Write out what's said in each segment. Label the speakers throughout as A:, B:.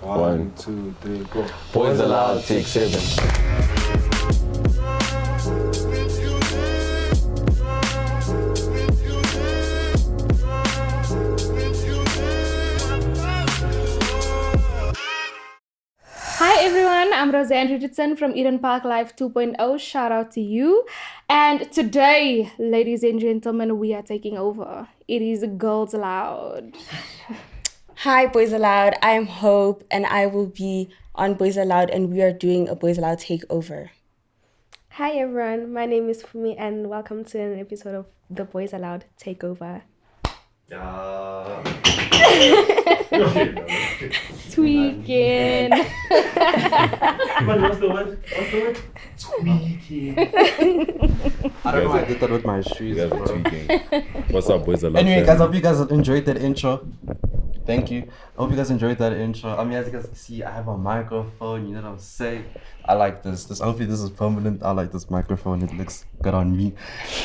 A: One, two, three, go.
B: Boyz Aloud, take 7.
C: Hi everyone, I'm Roseanne Richardson from Eden Park Live 2.0. Shout out to you. And today, ladies and gentlemen, we are taking over. It is Girlz Aloud.
D: Hi, Boyz Aloud. I am Hope, and I will be on Boyz Aloud, and we are doing a Boyz Aloud takeover.
E: Hi everyone, my name is Fumi and welcome to an episode of the Boyz Aloud Takeover.
C: Tweaking.
A: What's the word? Tweaking.
F: I don't know why I did that with my shoes.
B: You guys are tweaking. What's up, Boyz Aloud?
F: Anyway, guys, I hope you guys enjoyed that intro. Thank you. I hope you guys enjoyed that intro. I mean, as you guys can see, I have a microphone. You know what I'm saying? I like this. Hopefully, this is permanent. I like this microphone. It looks good on me.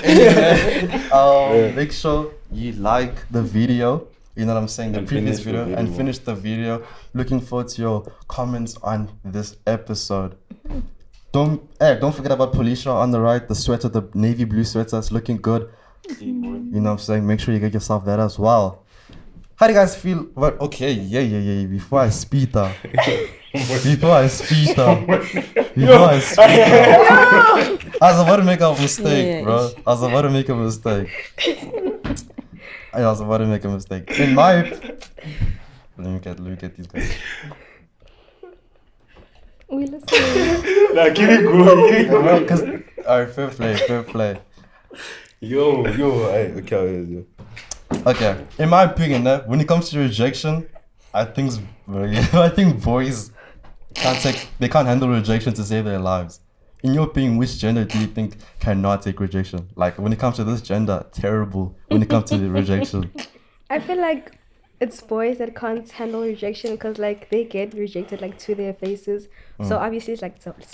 F: Anyway, make sure you like the video. You know what I'm saying? The
B: And
F: previous
B: finish the
F: video. And finish the video. Looking forward to your comments on this episode. Don't forget about Polisha on the right. The sweater, the navy blue sweater, is looking good. You know what I'm saying? Make sure you get yourself that as well. How do you guys feel? But okay, yeah. Before I speed up. I was about to make a mistake, bro. I was about to make a mistake. In my... Let me get these guys.
C: We listen.
A: Nah, keep it going.
F: Alright, fair play.
B: Yo, hey, okay.
F: Okay, in my opinion, when it comes to rejection, I think boys can't handle rejection to save their lives. In your opinion, which gender do you think cannot take rejection? Like when it comes to this gender, terrible. When it comes to the rejection,
E: I feel like it's boys that can't handle rejection because like they get rejected like to their faces. So obviously it's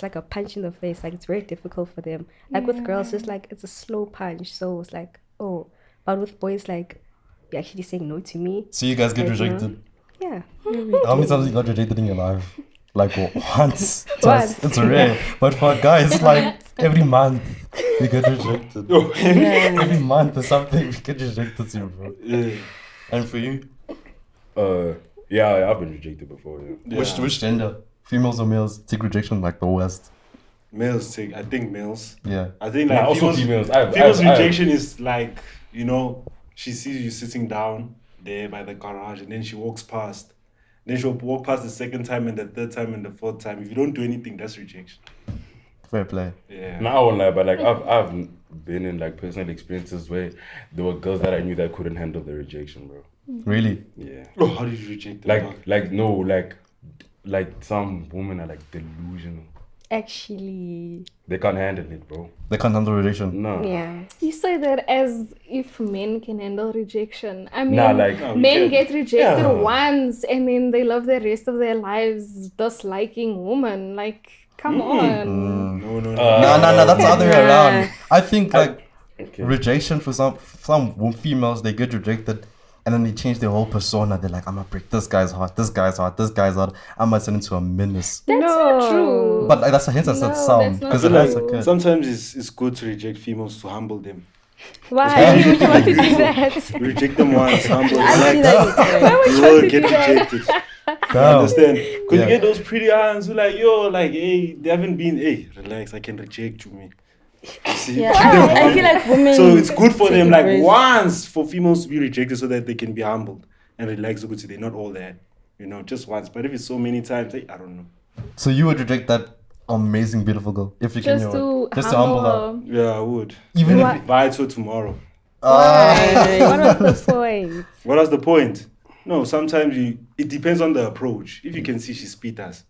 E: like a punch in the face. Like it's very difficult for them. Like with girls, just like it's a slow punch. So it's like, oh, but with boys, like you're actually saying no to me.
F: so you guys get
E: Like,
F: rejected.
E: Yeah.
F: How many times you got rejected in your life? Like once, twice.
E: Once.
F: It's rare, but for guys, like every month we get rejected. Every month or something we get rejected, bro.
A: Yeah.
F: And for you,
B: Yeah, I've been rejected before. Yeah.
F: which gender, females or males, take rejection like the worst?
A: Males take, I think males.
F: Yeah.
A: I think
B: Nah,
A: like
B: also females.
A: females rejection is like, you know, she sees you sitting down there by the garage and then she walks past. Then she'll walk past the second time and the third time and the fourth time. If you don't do anything, that's rejection.
F: Fair play.
A: Yeah.
B: Nah, I won't lie, but like I've been in like personal experiences where there were girls that I knew that couldn't handle the rejection, bro.
F: Really?
B: Yeah.
A: Oh, how did you reject them?
B: Like some women are like delusional.
E: Actually,
B: They can't handle it, bro.
F: They can't handle rejection.
B: No.
E: yeah.
C: You say that as if men can handle rejection. I mean,
B: Nah, like
C: men get rejected
B: Yeah.
C: once and then they live the rest of their lives disliking women. Like, come on.
A: No.
F: No, that's the other way around. I think like
B: okay.
F: rejection for some females, they get rejected and then they change their whole persona. They're like, I'm gonna break this guy's heart, this guy's heart. I'm gonna turn into a menace.
C: That's not true.
F: But like that's a hint that
C: No,
F: sound
C: that's not
F: because it
C: true.
F: has a kid.
A: Sometimes it's good to reject females to humble them.
E: Why would you want to do that?
A: Reject them once, humble them.
D: I feel like
A: You will get rejected. You
F: Damn.
A: understand? Because
F: Yeah.
A: you get those pretty hands who like, yo, like, hey, they haven't been, hey, relax, I can reject you, man. You see?
D: yeah, I feel like women.
A: So it's good for
D: take
A: them,
D: it
A: like,
D: very-
A: once for females to be rejected so that they can be humbled and relax. Because they're not all that, you know, just once. But if it's so many times, hey, I don't know.
F: So you would reject that amazing, beautiful girl if you
C: Just
F: can,
C: to
F: just to humble her.
C: her.
A: Yeah, I would.
F: Even if
A: Invite her tomorrow.
E: What was the point?
A: What was the point? No, sometimes it depends on the approach. If you can see she spit us,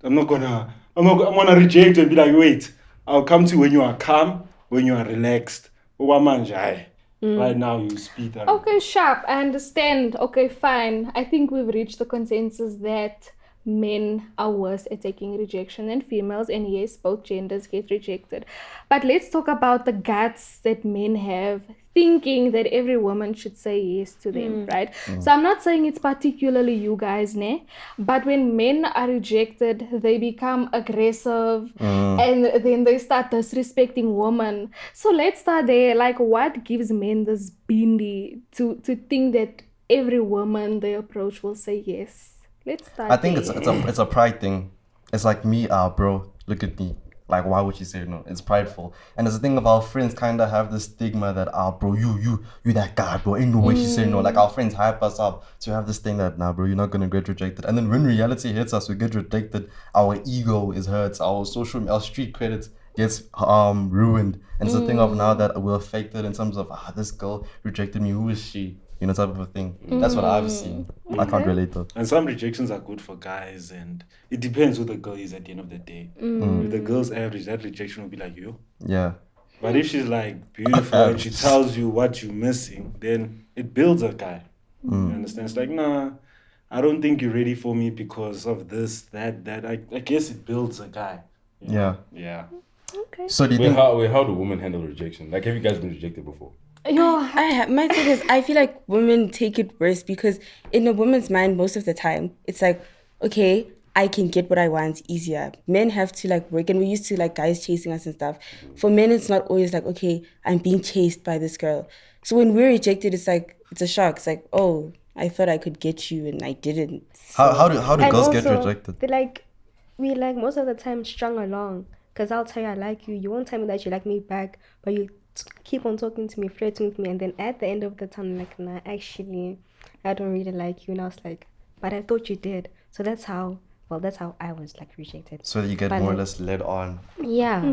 A: I'm gonna reject her and be like, wait, I'll come to you when you are calm, when you are relaxed. Right now you spit her.
C: Okay, sharp. I understand. Okay, fine. I think we've reached the consensus that men are worse at taking rejection than females, and yes, both genders get rejected. But let's talk about the guts that men have thinking that every woman should say yes to them, right? So I'm not saying it's particularly you guys, ne? But when men are rejected, they become aggressive and then they start disrespecting women. So let's start there. Like, what gives men this bindi to think that every woman they approach will say yes? Let's start
F: I think
C: there.
F: it's a pride thing. It's like me, bro, look at me. Like, why would you say no? It's prideful. And it's the thing of our friends kind of have this stigma that, bro, you that guy, bro. Ain't no way she say no. Like, our friends hype us up to have this thing that, nah, bro, you're not going to get rejected. And then when reality hits us, we get rejected. Our ego is hurt. Our street credit gets ruined. And it's the thing of now that we're affected in terms of, this girl rejected me. Who is she? You know, type of a thing. That's what I've seen. I can't relate though.
A: And some rejections are good for guys, and it depends who the girl is at the end of the day. If the girl's average, that rejection will be like you.
F: Yeah.
A: But if she's like beautiful and she tells you what you're missing, then it builds a guy. You understand? It's like, nah, I don't think you're ready for me because of this, that. I guess it builds a guy. You know? Yeah.
C: Okay.
F: So do you think...
B: How do women handle rejection? Like, have you guys been rejected before?
D: My thing is, I feel like women take it worse because in a woman's mind, most of the time, it's like, okay, I can get what I want easier. Men have to like work, and we used to like guys chasing us and stuff. For men, it's not always like, okay, I'm being chased by this girl. So when we're rejected, it's like, it's a shock. It's like, oh, I thought I could get you and I didn't. So,
F: How do
E: And
F: girls get
E: also,
F: rejected?
E: we most of the time strung along. Because I'll tell you I like you. You won't tell me that you like me back, but you keep on talking to me, flirting with me, and then at the end of the time, like, nah, actually, I don't really like you. And I was like, but I thought you did. So that's how I was like rejected.
F: So you get
E: But
F: more or
E: like-
F: less led on.
E: Yeah.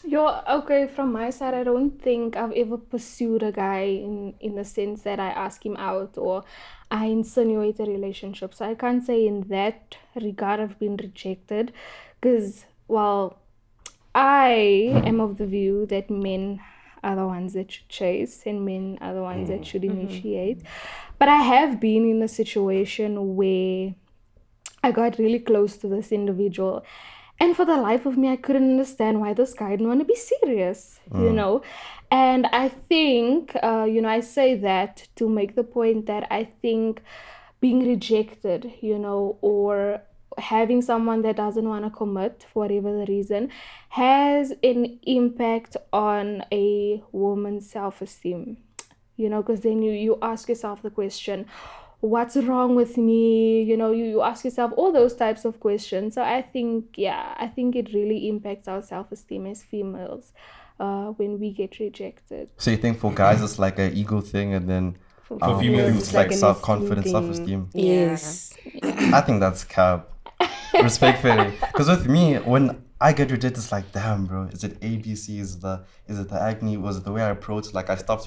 C: Okay, from my side, I don't think I've ever pursued a guy in the sense that I ask him out or I insinuate a relationship. So I can't say in that regard I've been rejected because, well, I am of the view that men are the ones that should chase and men are the ones that should initiate. But I have been in a situation where I got really close to this individual. And for the life of me, I couldn't understand why this guy didn't want to be serious, you know? And I think, I say that to make the point that I think being rejected, or having someone that doesn't want to commit for whatever the reason has an impact on a woman's self-esteem, because then you ask yourself the question, what's wrong with me? You ask yourself all those types of questions. So I think it really impacts our self-esteem as females when we get rejected.
F: So you think for guys it's like an ego thing, and then
B: For females,
F: it's like
E: an
F: self-confidence,
E: esteem
F: self-esteem.
D: yes.
F: I think that's cap. Respectfully, because with me, when I get rejected, it's like, damn, bro, is it ABC? Is it the acne? Was it the way I approach? Like, I start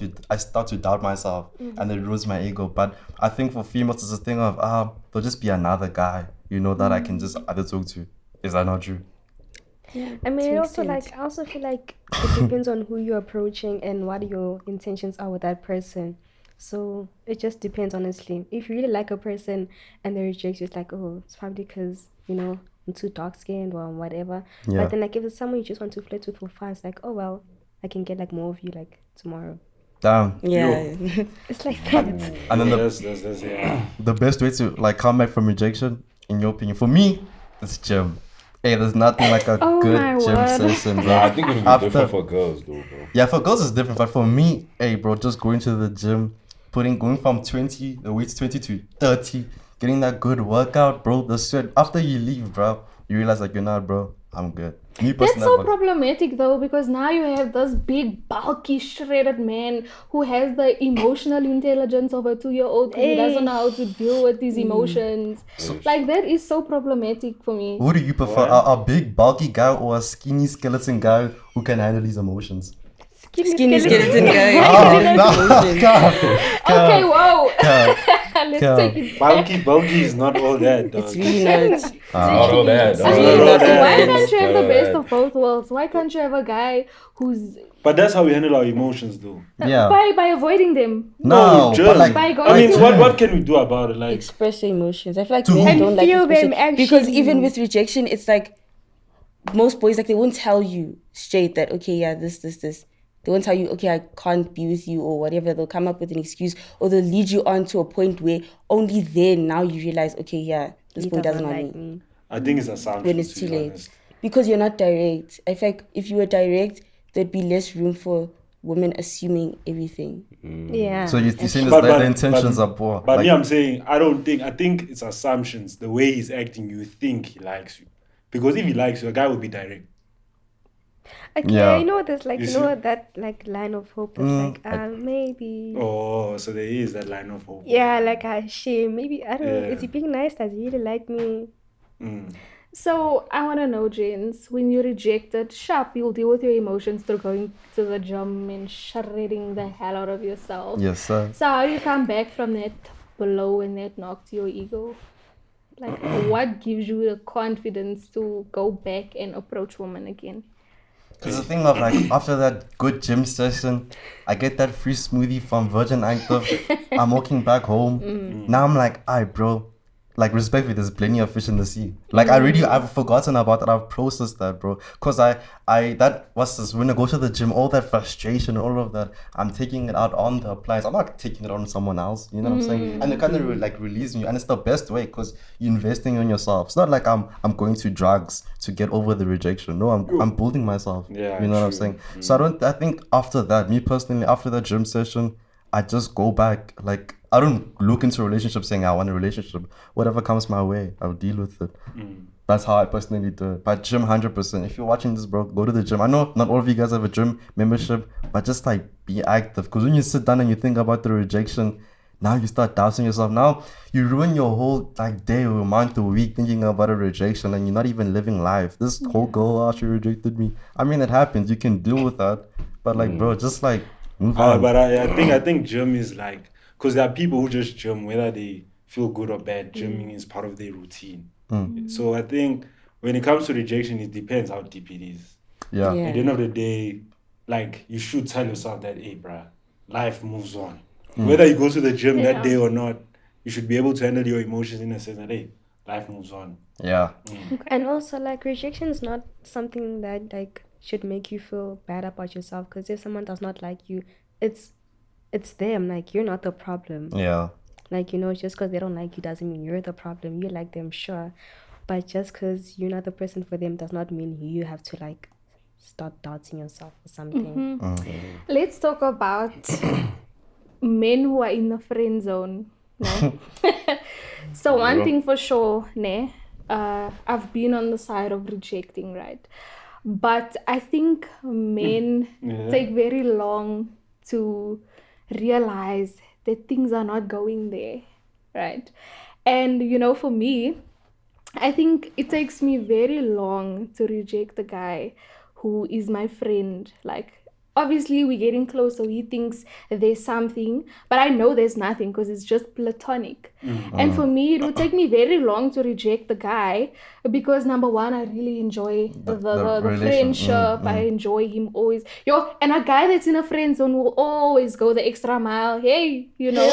F: to doubt myself, and it ruins my ego. But I think for females, it's a thing of there'll just be another guy, that I can just either talk to. Is that not true?
E: Yeah. I mean, I also feel like it depends on who you're approaching and what your intentions are with that person. So it just depends, honestly. If you really like a person and they reject you, it's like, oh, it's probably because, I'm too dark skinned or whatever.
F: Yeah.
E: But then like if it's someone you just want to flirt with for fun, it's like, oh well, I can get like more of you like tomorrow.
F: Damn.
D: Yeah.
E: It's like that.
F: And then
A: Yeah.
F: the best way to like come back from rejection, in your opinion, for me, it's gym. Hey, there's nothing like a
C: Oh
F: good
C: my
F: gym
C: word.
F: session, bro.
B: I think it would be
F: After-
B: different for girls, though, bro.
F: Yeah, for girls it's different, but for me, hey, bro, just going to the gym, going from 20, the weight's 20 to 30, getting that good workout, bro, the sweat. After you leave, bro, you realize like, you're not, bro, I'm good. Me
C: That's
F: personally,
C: so problematic though, because now you have this big, bulky, shredded man who has the emotional intelligence of a 2-year-old who doesn't know how to deal with these emotions. Like, that is so problematic for me.
F: who do you prefer, a big, bulky guy or a skinny skeleton guy who can handle his emotions?
D: Skinny skeleton guy.
C: Okay, whoa. Let's
F: Cal.
C: take it.
A: Bulky is not all that, dog.
D: It's really not.
B: Not all that.
C: I mean,
A: not all that.
C: why can't you have the
B: Not
C: best
B: all
C: of both worlds? Why can't you have a guy who's
A: But that's how we handle our emotions, though.
F: Yeah.
C: by avoiding them?
F: No,
A: just
F: but like,
C: by going
A: I mean,
C: to
A: what can we do about it? Like,
D: Express your emotions. I feel like
F: To
D: men
F: who?
D: don't like
E: feel
D: expressing-
E: them,
D: because
E: actually.
D: even with rejection, it's like most boys like they won't tell you straight that okay, yeah, this. They won't tell you, okay, I can't be with you or whatever. They'll come up with an excuse or they'll lead you on to a point where only then now you realize, okay, yeah, this boy doesn't want me.
A: I think it's assumption.
D: When it's too late. Because you're not direct. In fact, if you were direct, there'd be less room for women assuming everything.
E: Yeah.
F: So you're saying the intentions are poor.
A: But me, I'm saying, I think it's assumptions. The way he's acting, you think he likes you. Because if he likes you, a guy would be direct.
E: Okay,
F: Yeah.
E: you know, there's like, you know, that like line of hope that's maybe.
A: Oh, so there is that line of hope.
E: Yeah, like shame. Maybe, I don't know. Is he being nice? Does he really like me?
C: So I want to know, Gents, when you're rejected, sharp, you'll deal with your emotions through going to the gym and shredding the hell out of yourself.
F: Yes, sir.
C: So how do you come back from that blow and that knock to your ego? Like, what gives you the confidence to go back and approach women again?
F: Because the thing of like, after that good gym session, I get that free smoothie from Virgin Active. I'm walking back home. Now I'm like, alright, bro. Like, respectfully, there's plenty of fish in the sea. Like, I've forgotten about that. I've processed that, bro. Because when I go to the gym, all that frustration, all of that, I'm taking it out on the appliance. I'm not taking it on someone else. You know what I'm saying? And it kind of releases me. And it's the best way because you're investing in yourself. It's not like I'm going to drugs to get over the rejection. No, I'm building myself.
A: Yeah,
F: you know what I'm saying? So I think after that, me personally, after that gym session, I just go back. Like, I don't look into a relationship saying I want a relationship. Whatever comes my way, I'll deal with it. That's how I personally do it. But gym, 100%. If you're watching this, bro, go to the gym. I know not all of you guys have a gym membership, but just like be active. Because when you sit down and you think about the rejection, now you start doubting yourself. Now you ruin your whole like day or month or week thinking about a rejection, and you're not even living life. This whole girl, she rejected me. I mean, it happens. You can deal with that. But like, bro, just like move on.
A: But I think gym is like, because there are people who just gym whether they feel good or bad. Gymming is part of their routine. So I think when it comes to rejection, it depends how deep it is.
F: Yeah.
A: At the end of the day, like, you should tell yourself that, hey, bruh, life moves on. Whether you go to the gym that day or not, you should be able to handle your emotions in a sense that, hey, life moves on.
F: Yeah.
E: And also, like, rejection is not something that like should make you feel bad about yourself. Because if someone does not like you, it's them. Like, you're not the problem.
F: Yeah.
E: Like, you know, just because they don't like you doesn't mean you're the problem. You like them, sure. But just because you're not the person for them does not mean you have to, like, start doubting yourself or something.
C: Let's talk about men who are in the friend zone. No? So one thing for sure, I've been on the side of rejecting, right? But I think men take very long to realize that things are not going there, right? And, you know, for me, I think it takes me very long to reject the guy who is my friend. Like, obviously we're getting close, so he thinks there's something, but I know there's nothing because it's just platonic. And for me, it would take me very long to reject the guy because, number one, I really enjoy the friendship. I enjoy him always. And a guy that's in a friend zone will always go the extra mile. Hey, you know.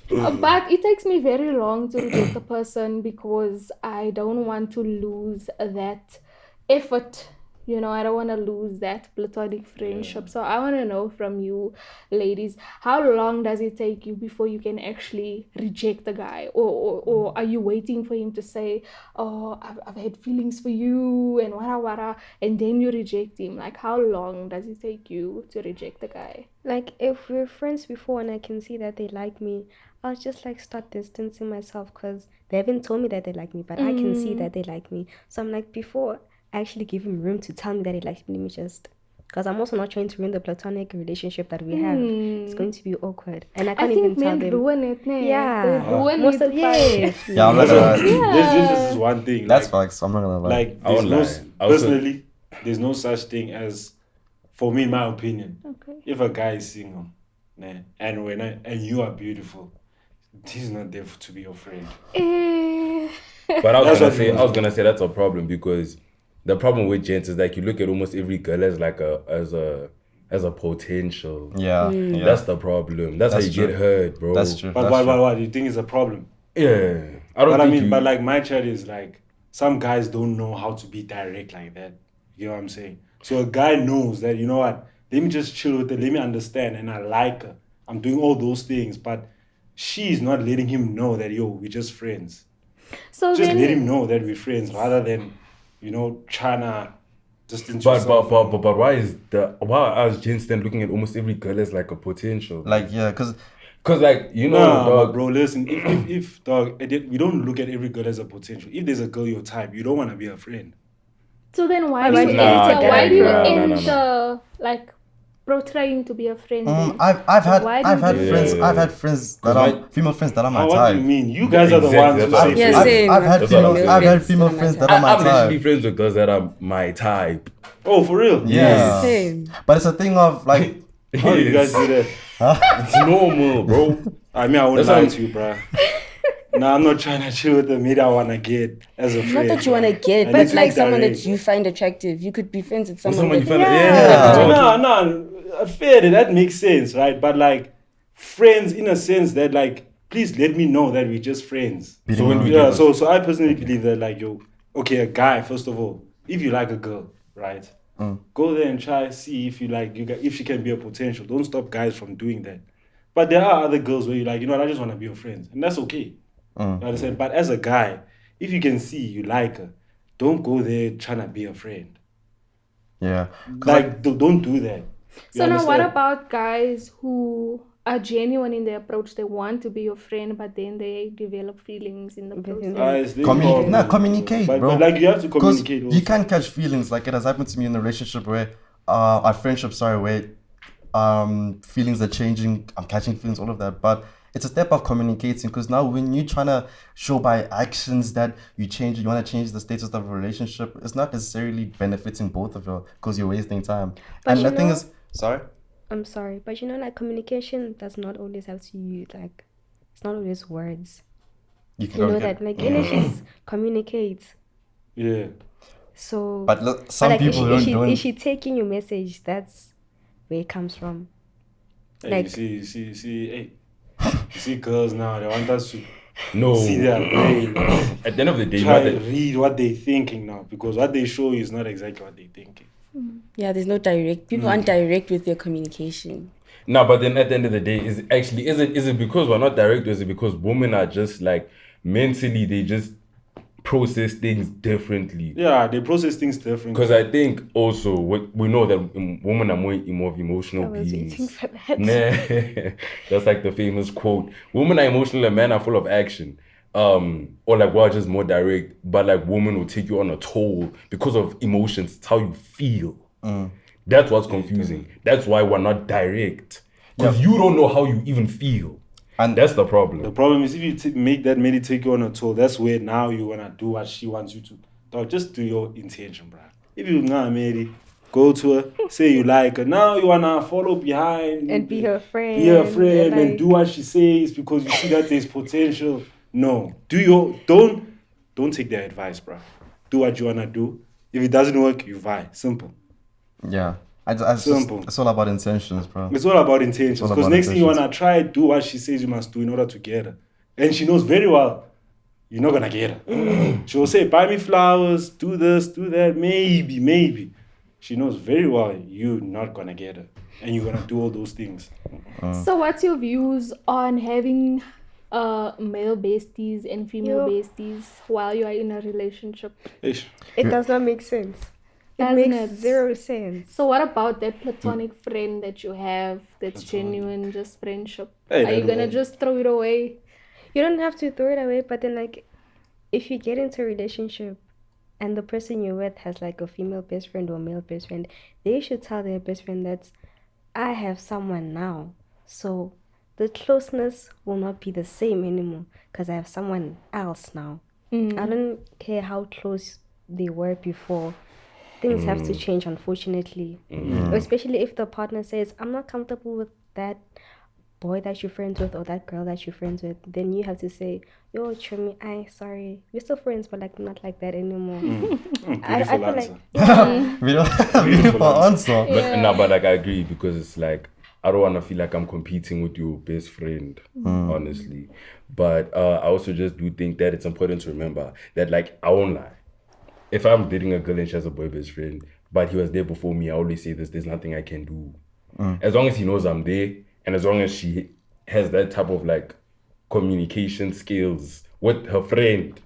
C: But it takes me very long to reject a person because I don't want to lose that effort. You know, I don't want to lose that platonic friendship. So I want to know from you, ladies, how long does it take you before you can actually reject the guy? Or are you waiting for him to say, oh, I've had feelings for you and wara, and then you reject him? Like, how long does it take you to reject the guy?
E: Like, if we're friends before and I can see that they like me, I'll just, like, start distancing myself because they haven't told me that they like me, but I can see that they like me. So I'm like, before I actually give him room to tell me that he likes me, let me just... Because I'm also not trying to ruin the platonic relationship that we have. It's going to be awkward. And I can't even tell them.
C: I think men ruin it, ne?
E: Yeah.
C: They ruin
E: Most
C: it.
E: of... Yes.
F: Yeah, I'm not gonna
A: This is one thing.
F: That's facts. I'm not gonna lie.
A: Like, personally, there's no such thing as, for me, in my opinion, if a guy is single, and you are beautiful, he's not there to be your friend.
B: But I was gonna say that's a problem because the problem with gents is like you look at almost every girl as like as a potential.
F: Yeah.
B: That's the problem. That's how you
F: true.
B: get hurt, bro.
F: That's true.
A: But what do you think is a problem?
B: Yeah.
A: But like my chat is like, some guys don't know how to be direct like that. You know what I'm saying? So a guy knows that, you know what, let me just chill with her, let me understand, and I like her. I'm doing all those things, but she's not letting him know that, yo, we're just friends.
C: So
A: Just
C: then,
A: let him know that we're friends rather than, you know, trying to distance
B: But
A: yourself.
B: why are Gents then looking at almost every girl as like a potential?
F: Like, yeah, because
B: like, you know,
A: Nah,
B: dog,
A: but bro, listen, if dog, we don't look at every girl as a potential. If there's a girl your type, you don't want to be her friend.
C: so then why
E: Nah,
C: do you
B: nah,
C: enter? Why do you
B: nah.
C: enter like portraying to be a friend? then?
F: I've had
C: Why do you do
F: friends.
B: that?
F: I've had friends that
B: 'Cause
F: are female friends that are my
A: What do you
F: type.
A: mean? You guys are the
B: Exactly,
A: ones who
B: that's
A: say
B: what
D: Yeah,
B: I'm
A: friends.
D: same.
F: I've had
B: That's what I'm
F: female.
B: saying.
F: I've had female friends that are my
B: I'm literally
F: type.
B: friends with girls that are my type.
A: Oh, for real?
F: Yeah.
D: Same.
F: But it's a thing of like,
A: How do you guys do that?
B: It's normal, bro.
A: I mean, I won't
B: That's
A: lie
B: why
A: to you, bro. Nah, I'm not trying to chill with the maybe I want to get as a friend.
D: Not that you want to get,
A: I
D: but
A: need to
D: like
A: be
D: someone
A: direct.
D: that you find attractive. You could be friends with someone,
B: someone you
D: that,
B: find
F: Yeah.
A: No, fair, that makes sense, right? But like, friends in a sense that like, please let me know that we're just friends.
B: So when we
A: Yeah,
B: get
A: so I personally believe that like, yo, okay, a guy, first of all, if you like a girl, right, go there and try see if you like if she can be a potential. Don't stop guys from doing that. But there are other girls where you're like, you know what, I just want to be your friend, and that's okay. You understand? But as a guy, if you can see you like her, don't go there trying to be a friend.
F: yeah. 'Cause
A: Like, don't do that. You
C: So now, what
A: understand?
C: about guys who are genuine in their approach? They want to be your friend, but then they develop feelings in the process.
A: It's their
F: Communicate,
A: problem.
F: communicate,
A: but,
F: bro.
A: But like, you have to
F: 'Cause
A: communicate also.
F: you can catch feelings. Like it has happened to me in a relationship where, our friendship, where, feelings are changing. I'm catching feelings, all of that. But it's a step of communicating. Because now, when you're trying to show by actions that you want to change the status of a relationship, it's not necessarily benefiting both of you because you're wasting time.
E: But
F: and
E: you
F: the thing
E: know-
F: is, sorry.
E: I'm sorry, but you know, like communication does not always have to use like it's not always words.
F: You can
E: You
F: go
E: know
F: get-
E: that like energies communicate.
A: Yeah.
E: So
F: But look, some
E: like,
F: people
E: is she taking your message? That's where it comes from.
A: Hey,
E: Like-
A: you see, hey, you see girls now, they want us to
B: No.
A: see their brain.
B: At the end of the day,
A: Try
B: not
A: and
B: that,
A: read what they're thinking now, because what they show you is not exactly what they're thinking.
D: yeah, there's no direct. People aren't direct with their communication.
B: no, but then at the end of the day, is it because we're not direct, or is it because women are just like mentally they just process things differently?
A: Yeah, they process things differently.
B: Because I think also we know that women are more emotional
E: I was
B: beings.
E: waiting for that.
B: Nah, that's like the famous quote. Women are emotional and men are full of action. Or like we're just more direct, but like women will take you on a toll because of emotions. It's how you feel. That's what's confusing. That's why we're not direct. Because you don't know how you even feel. And that's the problem.
A: The problem is if you make that lady take you on a tour, that's where now you want to do what she wants you to. Dog, just do your intention, bro. If you not married, go to her, say you like her. Now you want to follow behind.
E: And be her friend.
A: Be her friend and
E: like-
A: do what she says because you see that there's potential. No. Don't take their advice, bro. Do what you want to do. If it doesn't work, you vie. Simple.
F: Yeah.
A: Simple.
F: It's all about intentions, bro.
A: It's all about intentions.
F: all
A: Because
F: about
A: next thing you
F: intentions.
A: want to try, do what she says you must do in order to get her. And she knows very well you're not going to get her. She will say, buy me flowers, do this, do that, maybe. She knows very well you're not going to get her. And you're going to do all those things.
C: So, what's your views on having male besties and female
E: Yo.
C: besties while you are in a relationship?
A: Ish.
E: It does not make sense. It
C: Doesn't
E: makes
C: it?
E: zero sense.
C: So, what about that platonic friend that you have that's genuine, just friendship?
A: Hey,
C: Are you
A: that
C: gonna
A: one.
C: just throw it away?
E: You don't have to throw it away, but then like if you get into a relationship and the person you're with has like a female best friend or male best friend, they should tell their best friend that I have someone now. So the closeness will not be the same anymore because I have someone else now. I don't care how close they were before. Things have to change, unfortunately. Especially if the partner says, I'm not comfortable with that boy that you're friends with or that girl that you're friends with. Then you have to say, yo, Chumi, sorry. We're still friends, but like not like that anymore. I
A: Beautiful
E: feel
A: answer.
E: like
F: Beautiful answer.
B: But no, but like I agree because it's like I don't want to feel like I'm competing with your best friend, honestly. But I also just do think that it's important to remember that like I won't lie. If I'm dating a girl and she has a boy best friend, but he was there before me. I always say this: there's nothing I can do. As long as he knows I'm there, and as long as she has that type of like communication skills with her friend,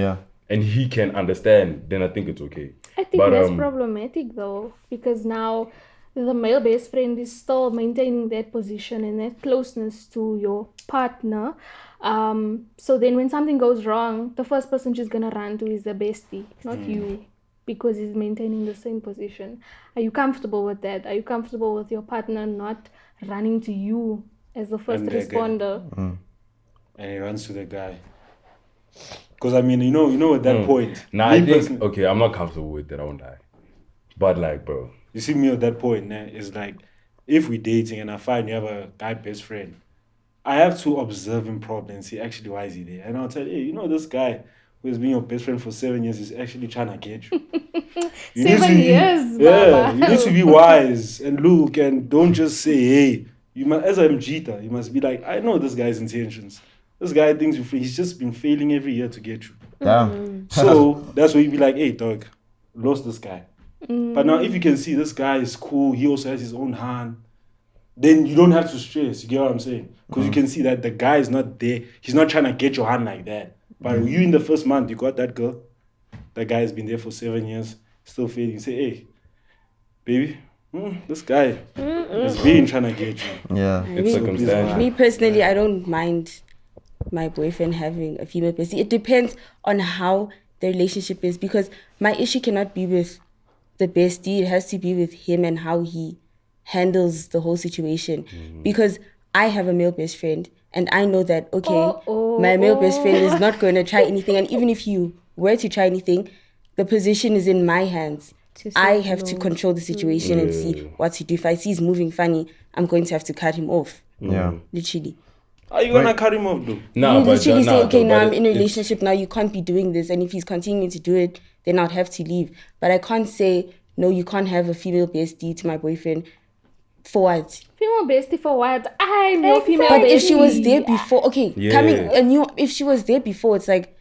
F: Yeah.
B: and he can understand, then I think it's okay.
C: I think that's problematic though, because now the male best friend is still maintaining that position and that closeness to your partner. So then when something goes wrong, the first person she's gonna run to is the bestie, not you, because he's maintaining the same position. Are you comfortable with that? Are you comfortable with your partner not running to you as the first
A: And the guy.
C: responder?
A: And he runs to the guy. Because I mean, you know, at that point.
B: Nah,
A: me
B: I think
A: personally-
B: okay. I'm not comfortable with that. I won't lie. But like, bro,
A: You see me at that point, it's like, if we're dating and I find you have a guy best friend, I have to observe him properly and see actually why is he there. And I'll tell you, hey, you know this guy who has been your best friend for 7 years is actually trying to get you. You need
C: 7
A: to be-
C: years,
A: Yeah,
C: Baba.
A: you need to be wise and look and don't just say, hey, you must, as a Mjita, you must be like, I know this guy's intentions. This guy thinks he's just been failing every year to get you.
F: Damn.
A: So that's where you be like, hey, dog, lost this guy. But now if you can see this guy is cool, he also has his own hand, then you don't have to stress. You get what I'm saying? Because you can see that the guy is not there. He's not trying to get your hand like that. But you in the first month, you got that girl. That guy has been there for 7 years, still failing. You say, hey, baby, this guy has been trying to get you.
F: Yeah.
B: it's circumstantial.
D: Me personally, I don't mind my boyfriend having a female bestie. It depends on how the relationship is, because my issue cannot be with the bestie. It has to be with him and how he handles the whole situation. Because I have a male best friend and I know that, okay, my male best friend is not going to try anything. And even if you were to try anything, the position is in my hands. I have to control the situation and see what to do. If I see he's moving funny, I'm going to have to cut him off.
F: Yeah.
D: Literally.
A: Are you gonna cut him off though?
B: Nah,
D: You
B: but
D: literally say, okay, now I'm in a
B: it's-
D: relationship, now you can't be doing this. And if he's continuing to do it, then I'd have to leave. But I can't say, no, you can't have a female bestie to my boyfriend. For what?
C: Female bestie for what? I'm your female
D: But
C: bestie.
D: if she was there before, okay,
B: Yeah.
D: if she was there before, it's like,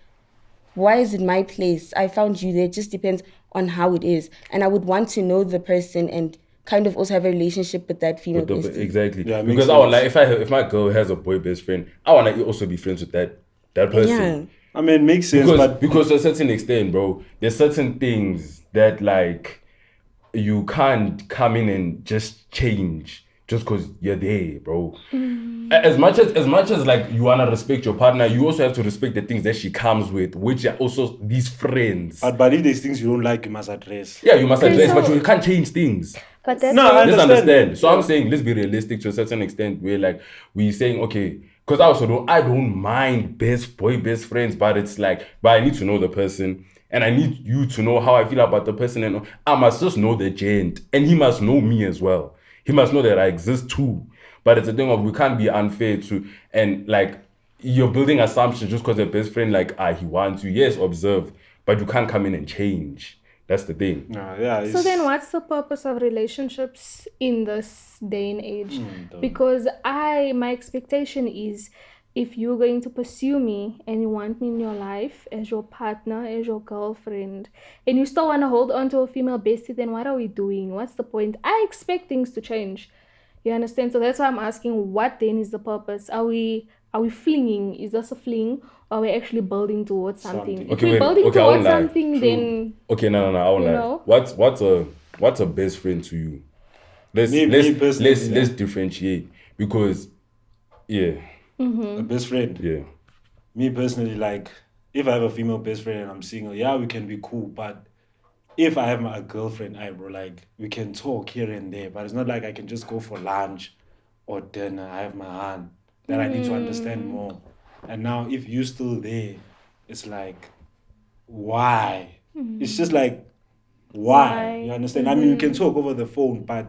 D: why is it my place? I found you there. It just depends on how it is. And I would want to know the person and kind of also have a relationship with that female bestie.
B: Exactly.
A: Yeah, it makes
B: Because I want
A: sense.
B: like if my girl has a boy best friend, I want to also be friends with that person.
D: Yeah.
A: I mean, it makes sense,
B: Because to a certain extent, bro, there's certain things that like you can't come in and just change just because you're there, bro. As much as like you wanna respect your partner, you also have to respect the things that she comes with, which are also these friends.
A: but if there's things you don't like, you must address.
B: Yeah, you must address, but
C: so-
B: you can't change things.
E: But that's
A: No, I
B: Let's
A: understand.
B: understand. So
A: Yeah.
B: I'm saying let's be realistic to a certain extent. Where like we saying okay, because I don't mind best friends, but it's like, but I need to know the person, and I need you to know how I feel about the person, and I must just know the gent, and he must know me as well. He must know that I exist too. But it's a thing of we can't be unfair to, and like you're building assumptions just because your best friend like he wants you. Yes, observe, but you can't come in and change. That's the thing.
A: No, yeah.
C: So then what's the purpose of relationships in this day and age? Because my expectation is if you're going to pursue me and you want me in your life as your partner, as your girlfriend, and you still want to hold on to a female bestie, then what are we doing? What's the point? I expect things to change. You understand? So that's why I'm asking, what then is the purpose? Are we flinging? Is this a fling? Or are we actually building towards something? If
B: Okay,
C: we're
B: wait.
C: building
B: Okay, I
C: towards
B: won't lie.
C: something, then
B: Okay, no, I won't
C: You
B: lie.
C: know?
B: What's a best friend to you? Let's
A: Me personally,
B: let's differentiate, because yeah,
A: a best friend.
B: yeah.
A: Me personally, like, if I have a female best friend and I'm single, yeah, we can be cool. But if I have a girlfriend, bro, like, we can talk here and there. But it's not like I can just go for lunch or dinner. I have my hand that I need to understand more. And now, if you're still there, it's like, why? It's just like, why? You understand? I mean, we can talk over the phone, but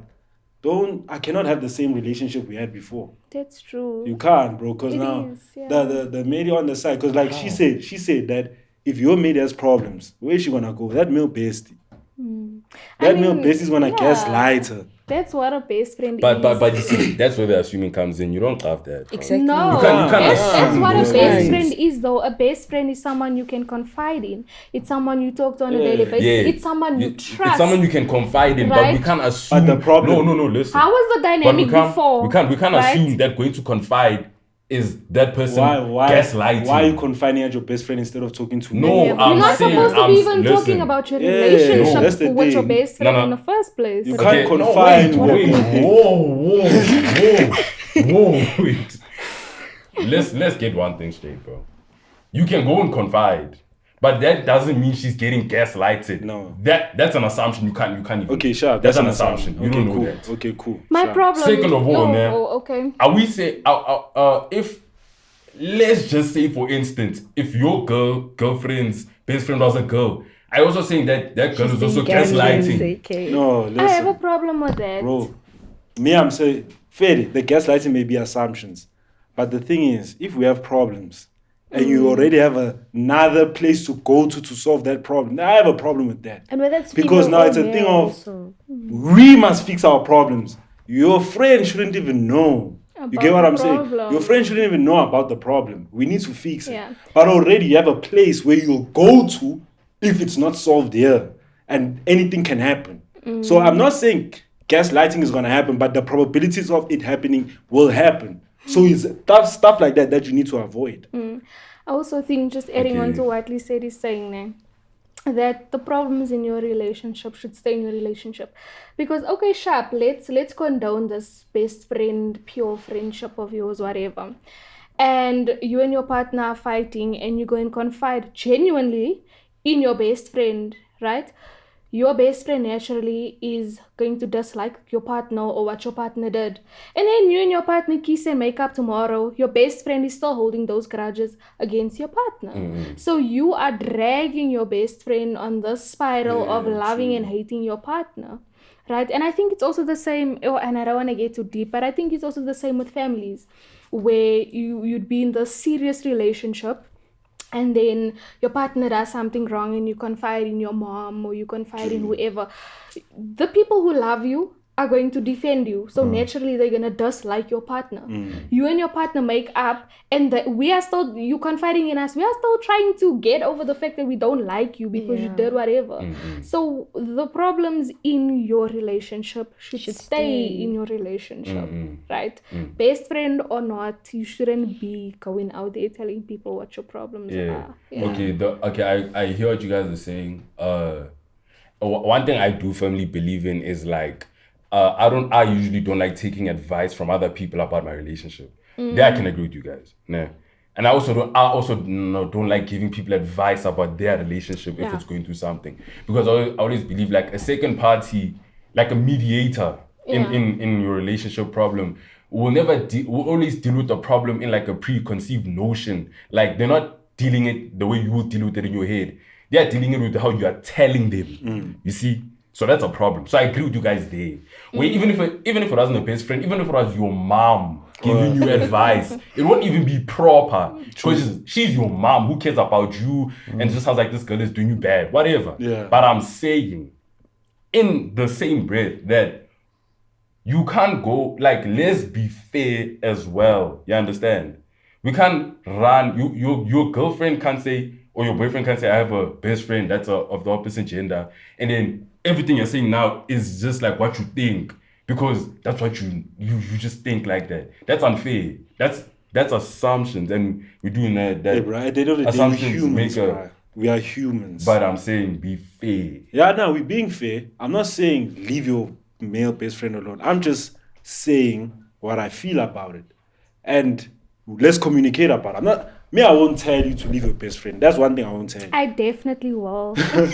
A: I cannot have the same relationship we had before.
C: that's true.
A: You can't, bro, because
C: It
A: now
C: is, yeah.
A: the lady on the side, because like she said that if your maid has problems, where is she gonna go? That male bestie. That
C: I
A: male
C: mean,
A: bestie is gonna
C: yeah.
A: gaslight her.
C: That's what a best friend
B: But
C: is.
B: you see, that's where the assuming comes in. You don't have that. Bro.
D: Exactly.
C: No,
B: You can't
C: that's
B: assume
C: what a
B: those
C: best
B: things.
C: friend is, though. A best friend is someone you can confide in. It's someone you talk to on a daily basis.
B: Yeah.
C: It's someone you trust.
B: It's someone you can confide in, but we
C: Right?
B: can't assume.
A: But the problem-
B: No, listen.
C: How was the
B: But
C: dynamic
B: we can't,
C: before?
B: we can't
C: right?
B: assume that going to confide is that person
A: Why
B: gaslighting.
A: are you confining at your best friend instead of talking to
B: No,
A: me?
B: I'm
C: You're not
B: saying,
C: supposed to
B: I'm
C: be even talking
B: listen.
C: about your
A: Yeah,
C: relationship
A: no, that's the
C: with your
A: thing.
C: best friend
B: No.
C: in the first place.
A: You can't
B: Okay, no,
A: confide.
B: Wait. Let's get one thing straight, bro. You can go and confide, but that doesn't mean she's getting gaslighted.
A: No.
B: That's an assumption. You can't even.
A: Okay, sure.
B: That's an assumption. You
A: Okay,
B: don't know
A: cool.
B: that.
A: Okay, cool.
C: My
A: Sure.
C: problem.
B: Second of all, man.
C: Okay.
B: Are we say if let's just say for instance, if your girlfriend's best friend was a girl, I also saying that girl is also gaslighting.
E: Okay.
A: No,
C: I have a
A: listen,
C: problem with that.
A: bro. Me, I'm saying, fairly, the gaslighting may be assumptions, but the thing is, if we have problems and you already have another place to go to solve that problem, I have a problem with that.
E: And whether it's
A: Because
E: female
A: now
E: or
A: it's a
E: male
A: thing of
E: also.
A: we must fix our problems. Your friend shouldn't even know. You
C: About
A: get what
C: the
A: I'm saying?
C: problem.
A: Your friend shouldn't even know about the problem. We need to fix it.
C: Yeah.
A: But already you have a place where you'll go to if it's not solved here. And anything can happen. So I'm not saying gaslighting is going to happen, but the probabilities of it happening will happen. So it's stuff like that you need to avoid.
C: I also think, just adding on
B: Okay.
C: to what Lee said, is saying now, that the problems in your relationship should stay in your relationship. Because, okay, sharp, let's condone this best friend, pure friendship of yours, whatever. And you and your partner are fighting and you go and confide genuinely in your best friend, right? Your best friend naturally is going to dislike your partner or what your partner did. And then you and your partner kiss and make up tomorrow. Your best friend is still holding those grudges against your partner. So you are dragging your best friend on this spiral of loving and hating your partner. Right? And I think it's also the same, and I don't want to get too deep, but I think it's also the same with families, where you'd be in this serious relationship, and then your partner does something wrong and you confide in your mom or you confide in whoever. The people who love you are going to defend you. So naturally they're going to dislike your partner. You and your partner make up, and you confiding in us, we are still trying to get over the fact that we don't like you because you did whatever. So the problems in your relationship should stay in your relationship, right? Best friend or not, you shouldn't be going out there telling people what your problems are.
B: Okay, I hear what you guys are saying. One thing I do firmly believe in is like, I usually don't like taking advice from other people about my relationship. There I can agree with you guys. Nah. And I also don't like giving people advice about their relationship if it's going through something. Because I always believe like a second party, like a mediator in your relationship problem, will always deal with the problem in like a preconceived notion. Like they're not dealing it the way you would deal with it in your head. They are dealing it with how you are telling them. You see? So that's a problem. So I agree with you guys there. Where even if it wasn't a best friend, even if it was your mom giving you advice, it won't even be proper. Because she's your mom. Who cares about you? And it just sounds like this girl is doing you bad. Whatever.
A: Yeah.
B: But I'm saying, in the same breath, that you can't go, like, let's be fair as well. You understand? We can't run, your girlfriend can't say, or your boyfriend can't say, I have a best friend that's of the opposite gender. And then everything you're saying now is just like what you think. Because that's what you just think like that. That's unfair. That's assumptions. And we're doing that.
A: Yeah, bro. At the end of the day, we're
B: assumptions
A: humans,
B: make a-
A: bro. We are humans.
B: But I'm saying be fair.
A: Yeah, no, we're being fair. I'm not saying leave your male best friend alone. I'm just saying what I feel about it. And let's communicate about it. I won't tell you to leave your best friend. That's one thing I won't tell you.
C: I definitely will.
A: You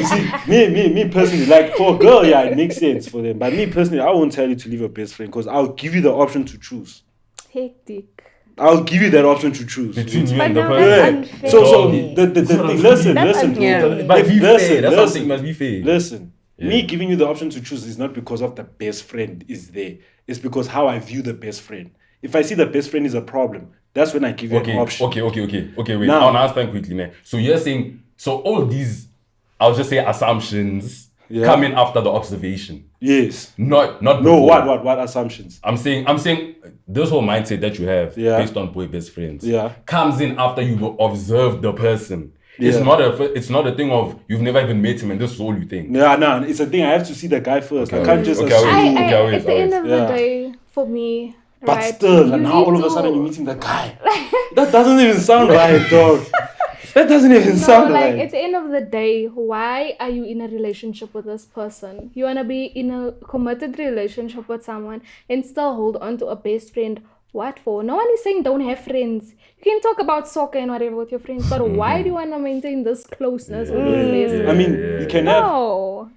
A: see, me personally, like for a girl, yeah, it makes sense for them. But me personally, I won't tell you to leave your best friend because I'll give you the option to choose.
C: Hectic.
A: I'll give you that option to choose.
B: Between you
E: But
B: and the
E: now
B: person.
E: that's
A: Yeah.
E: unfair.
A: So the thing, listen.
E: unfair.
B: But be
A: Listen,
B: fair. That's
A: listen.
B: something must be fair.
A: Listen,
B: Yeah.
A: me giving you the option to choose is not because of the best friend is there. It's because how I view the best friend. If I see the best friend is a problem, that's when I give you an option.
B: Okay, wait.
A: Now-
B: I'll understand quickly, man. So you're saying, so all these I'll just say assumptions come in after the observation.
A: Yes.
B: Not
A: No,
B: before.
A: what assumptions?
B: I'm saying this whole mindset that you have based on boy best friends comes in after you've observed the person. It's not a thing of you've never even met him and this is all you think.
A: Yeah, no, it's a thing. I have to see the guy first. I can't just assume.
C: At the end of the day, for me,
A: but
C: right,
A: still, and now all of a sudden you're meeting the guy. That doesn't even sound right, dog. That doesn't even sound right.
C: At the end of the day, why are you in a relationship with this person? You wanna be in a committed relationship with someone and still hold on to a best friend. What for? No one is saying don't have friends. You can talk about soccer and whatever with your friends, but why do you wanna maintain this closeness with this best friend?
A: I mean, you can have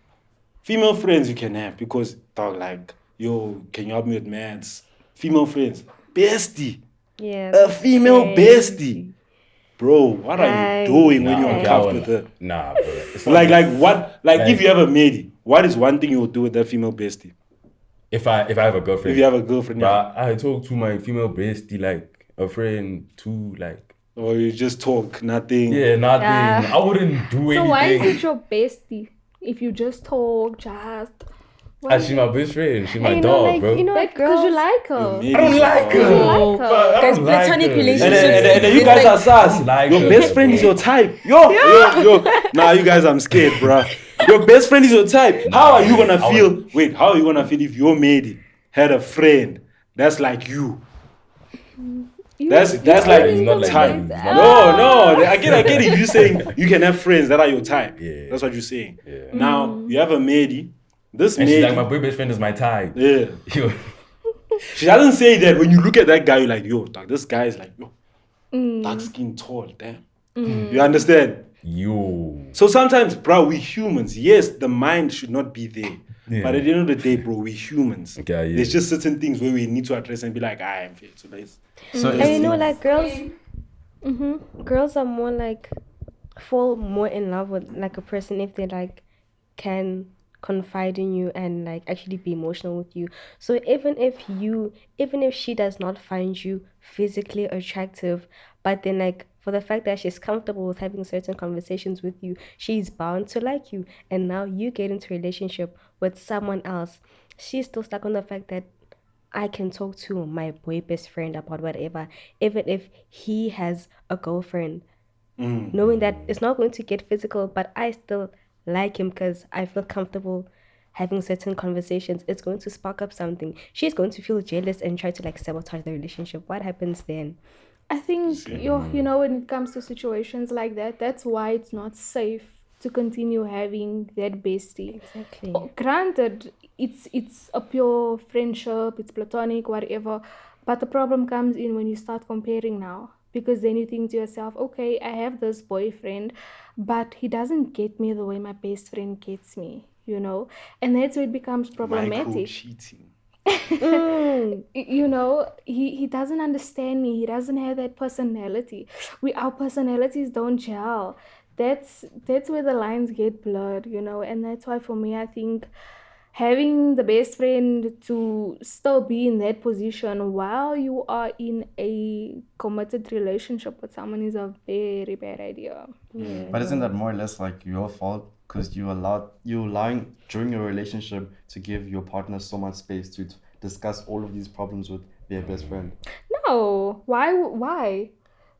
A: female friends. You can have because dog, like, yo, can you help me with maths? Female friends, bestie.
E: Yeah.
A: A female bestie. Bro, what are you doing when you're comfortable with her?
B: Nah, bro.
A: Like what? Like if you have a maid, what is one thing you will do with that female bestie?
B: If I have a girlfriend.
A: If you have a girlfriend,
B: I talk to my female bestie like a friend too, like.
A: Or you just talk, nothing.
B: Yeah, nothing. I wouldn't do anything.
C: So why is it your bestie? If you just talk,
B: she's my best friend. She's my dog, bro.
E: You know, like,
C: because you like her.
B: I don't like her.
D: Guys, platonic relationships.
A: And then you guys are SAST. Your best friend is your type. Yo. Nah, you guys, I'm scared, bruh. Your best friend is your type. How are you gonna feel? Wait, how are you gonna feel if your maid had a friend that's like you? That's like
B: not like
A: type.
B: me.
A: No, I get it. You saying you can have friends that are your type.
B: Yeah.
A: That's what you're saying.
B: Yeah.
A: Now you have a maid. This
B: and
A: maid.
B: she's like, my boy best friend is my type.
A: Yeah. She doesn't say that. When you look at that guy, you're like, yo, dog, this guy is like, yo, dark skin, tall, damn. You understand?
B: Yo.
A: So sometimes, bro, we humans. Yes, the mind should not be there. Yeah. But at the end of the day, bro, we humans.
B: Okay,
A: There's just certain things where we need to address and be like, I am fit. So
E: and you know, like girls are more like fall more in love with like a person if they like can confide in you and like actually be emotional with you. So even if she does not find you physically attractive, but then like for the fact that she's comfortable with having certain conversations with you, she's bound to like you. And now you get into a relationship with someone else, she's still stuck on the fact that I can talk to my boy best friend about whatever, even if he has a girlfriend, knowing that it's not going to get physical, but I still like him because I feel comfortable having certain conversations. It's going to spark up something. She's going to feel jealous and try to like sabotage the relationship. What happens then?
C: I think you know, when it comes to situations like that, that's why it's not safe to continue having that bestie.
E: Exactly.
C: Granted, it's a pure friendship, it's platonic, whatever. But the problem comes in when you start comparing now. Because then you think to yourself, okay, I have this boyfriend, but he doesn't get me the way my best friend gets me, you know? And that's where it becomes problematic.
A: Cheating.
C: You know, he doesn't understand me. He doesn't have that personality. Our personalities don't gel. That's where the lines get blurred, you know? And that's why for me, I think having the best friend to still be in that position while you are in a committed relationship with someone is a very bad idea.
E: Yeah.
F: But isn't that more or less like your fault? Because you're allowing during your relationship to give your partner so much space to discuss all of these problems with their best friend.
C: No, why?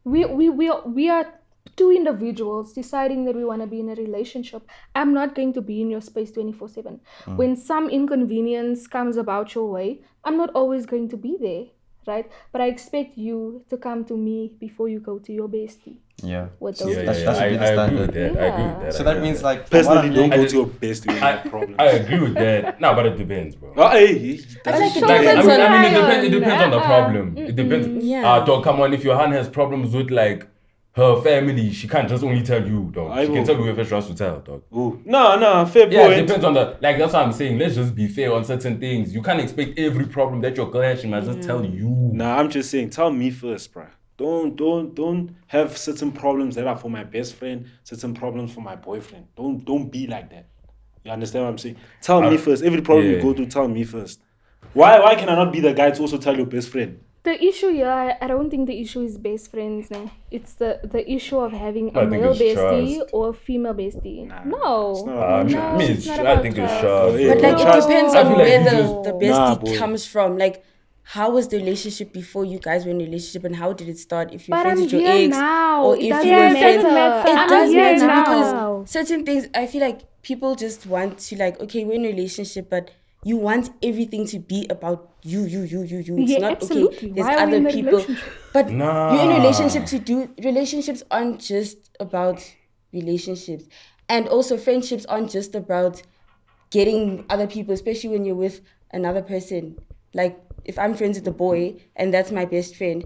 C: We are two individuals deciding that we want to be in a relationship. I'm not going to be in your space 24/7. When some inconvenience comes about your way, I'm not always going to be there, right? But I expect you to come to me before you go to your bestie.
F: Yeah.
C: With those
B: I agree with that. I agree with that.
F: So that means like
A: personally, don't go to your bestie with that problem.
B: I agree with that. No, but it depends, bro.
C: It
B: depends on the problem. It depends.
D: Yeah.
B: Dog, come on. If your hand has problems with like her family, she can't just only tell you, dog. She can tell whoever she wants to tell, dog.
A: Ooh. No, fair point.
B: Yeah, it depends on the, like, that's what I'm saying. Let's just be fair on certain things. You can't expect every problem that your girl has, she must just tell you.
A: Nah, I'm just saying, tell me first, bruh. Don't have certain problems that are for my best friend, certain problems for my boyfriend. Don't be like that. You understand what I'm saying? Tell me first. Every problem you go through, tell me first. Why can I not be the guy to also tell your best friend?
C: The issue here, I don't think the issue is best friends. Nah. It's the issue of having
B: I
C: a
B: think
C: male
B: it's
C: bestie
B: trust.
C: or a female bestie.
A: Nah,
C: No.
A: it's not about
B: I
A: trust.
B: mean,
C: it's not
B: I
C: about
B: think it's
C: trust.
B: trust.
A: Oh, yeah,
D: But like,
A: trust.
D: it depends
B: I
D: on
B: feel like
D: where
B: you
D: the
A: Nah,
D: bestie
A: boy.
D: comes from. Like, how was the relationship before you guys were in a relationship, and how did it start? If you're
C: But
D: friends
C: I'm
D: with your
C: here
D: ex,
C: now.
D: or
C: It
D: if
C: doesn't
D: you were
C: matter.
D: friends,
E: matter.
D: it
C: I'm
D: does
C: here
D: matter
C: now.
D: because certain things. I feel like people just want to like, okay, we're in a relationship, but you want everything to be about you. It's
C: Yeah,
D: not
C: absolutely.
D: okay. There's
C: Why are we
D: other
C: in a
D: people,
C: relationship?
D: but
B: Nah.
D: you're in a relationship to do. Relationships aren't just about relationships, and also friendships aren't just about getting other people, especially when you're with another person. Like if I'm friends with a boy and that's my best friend,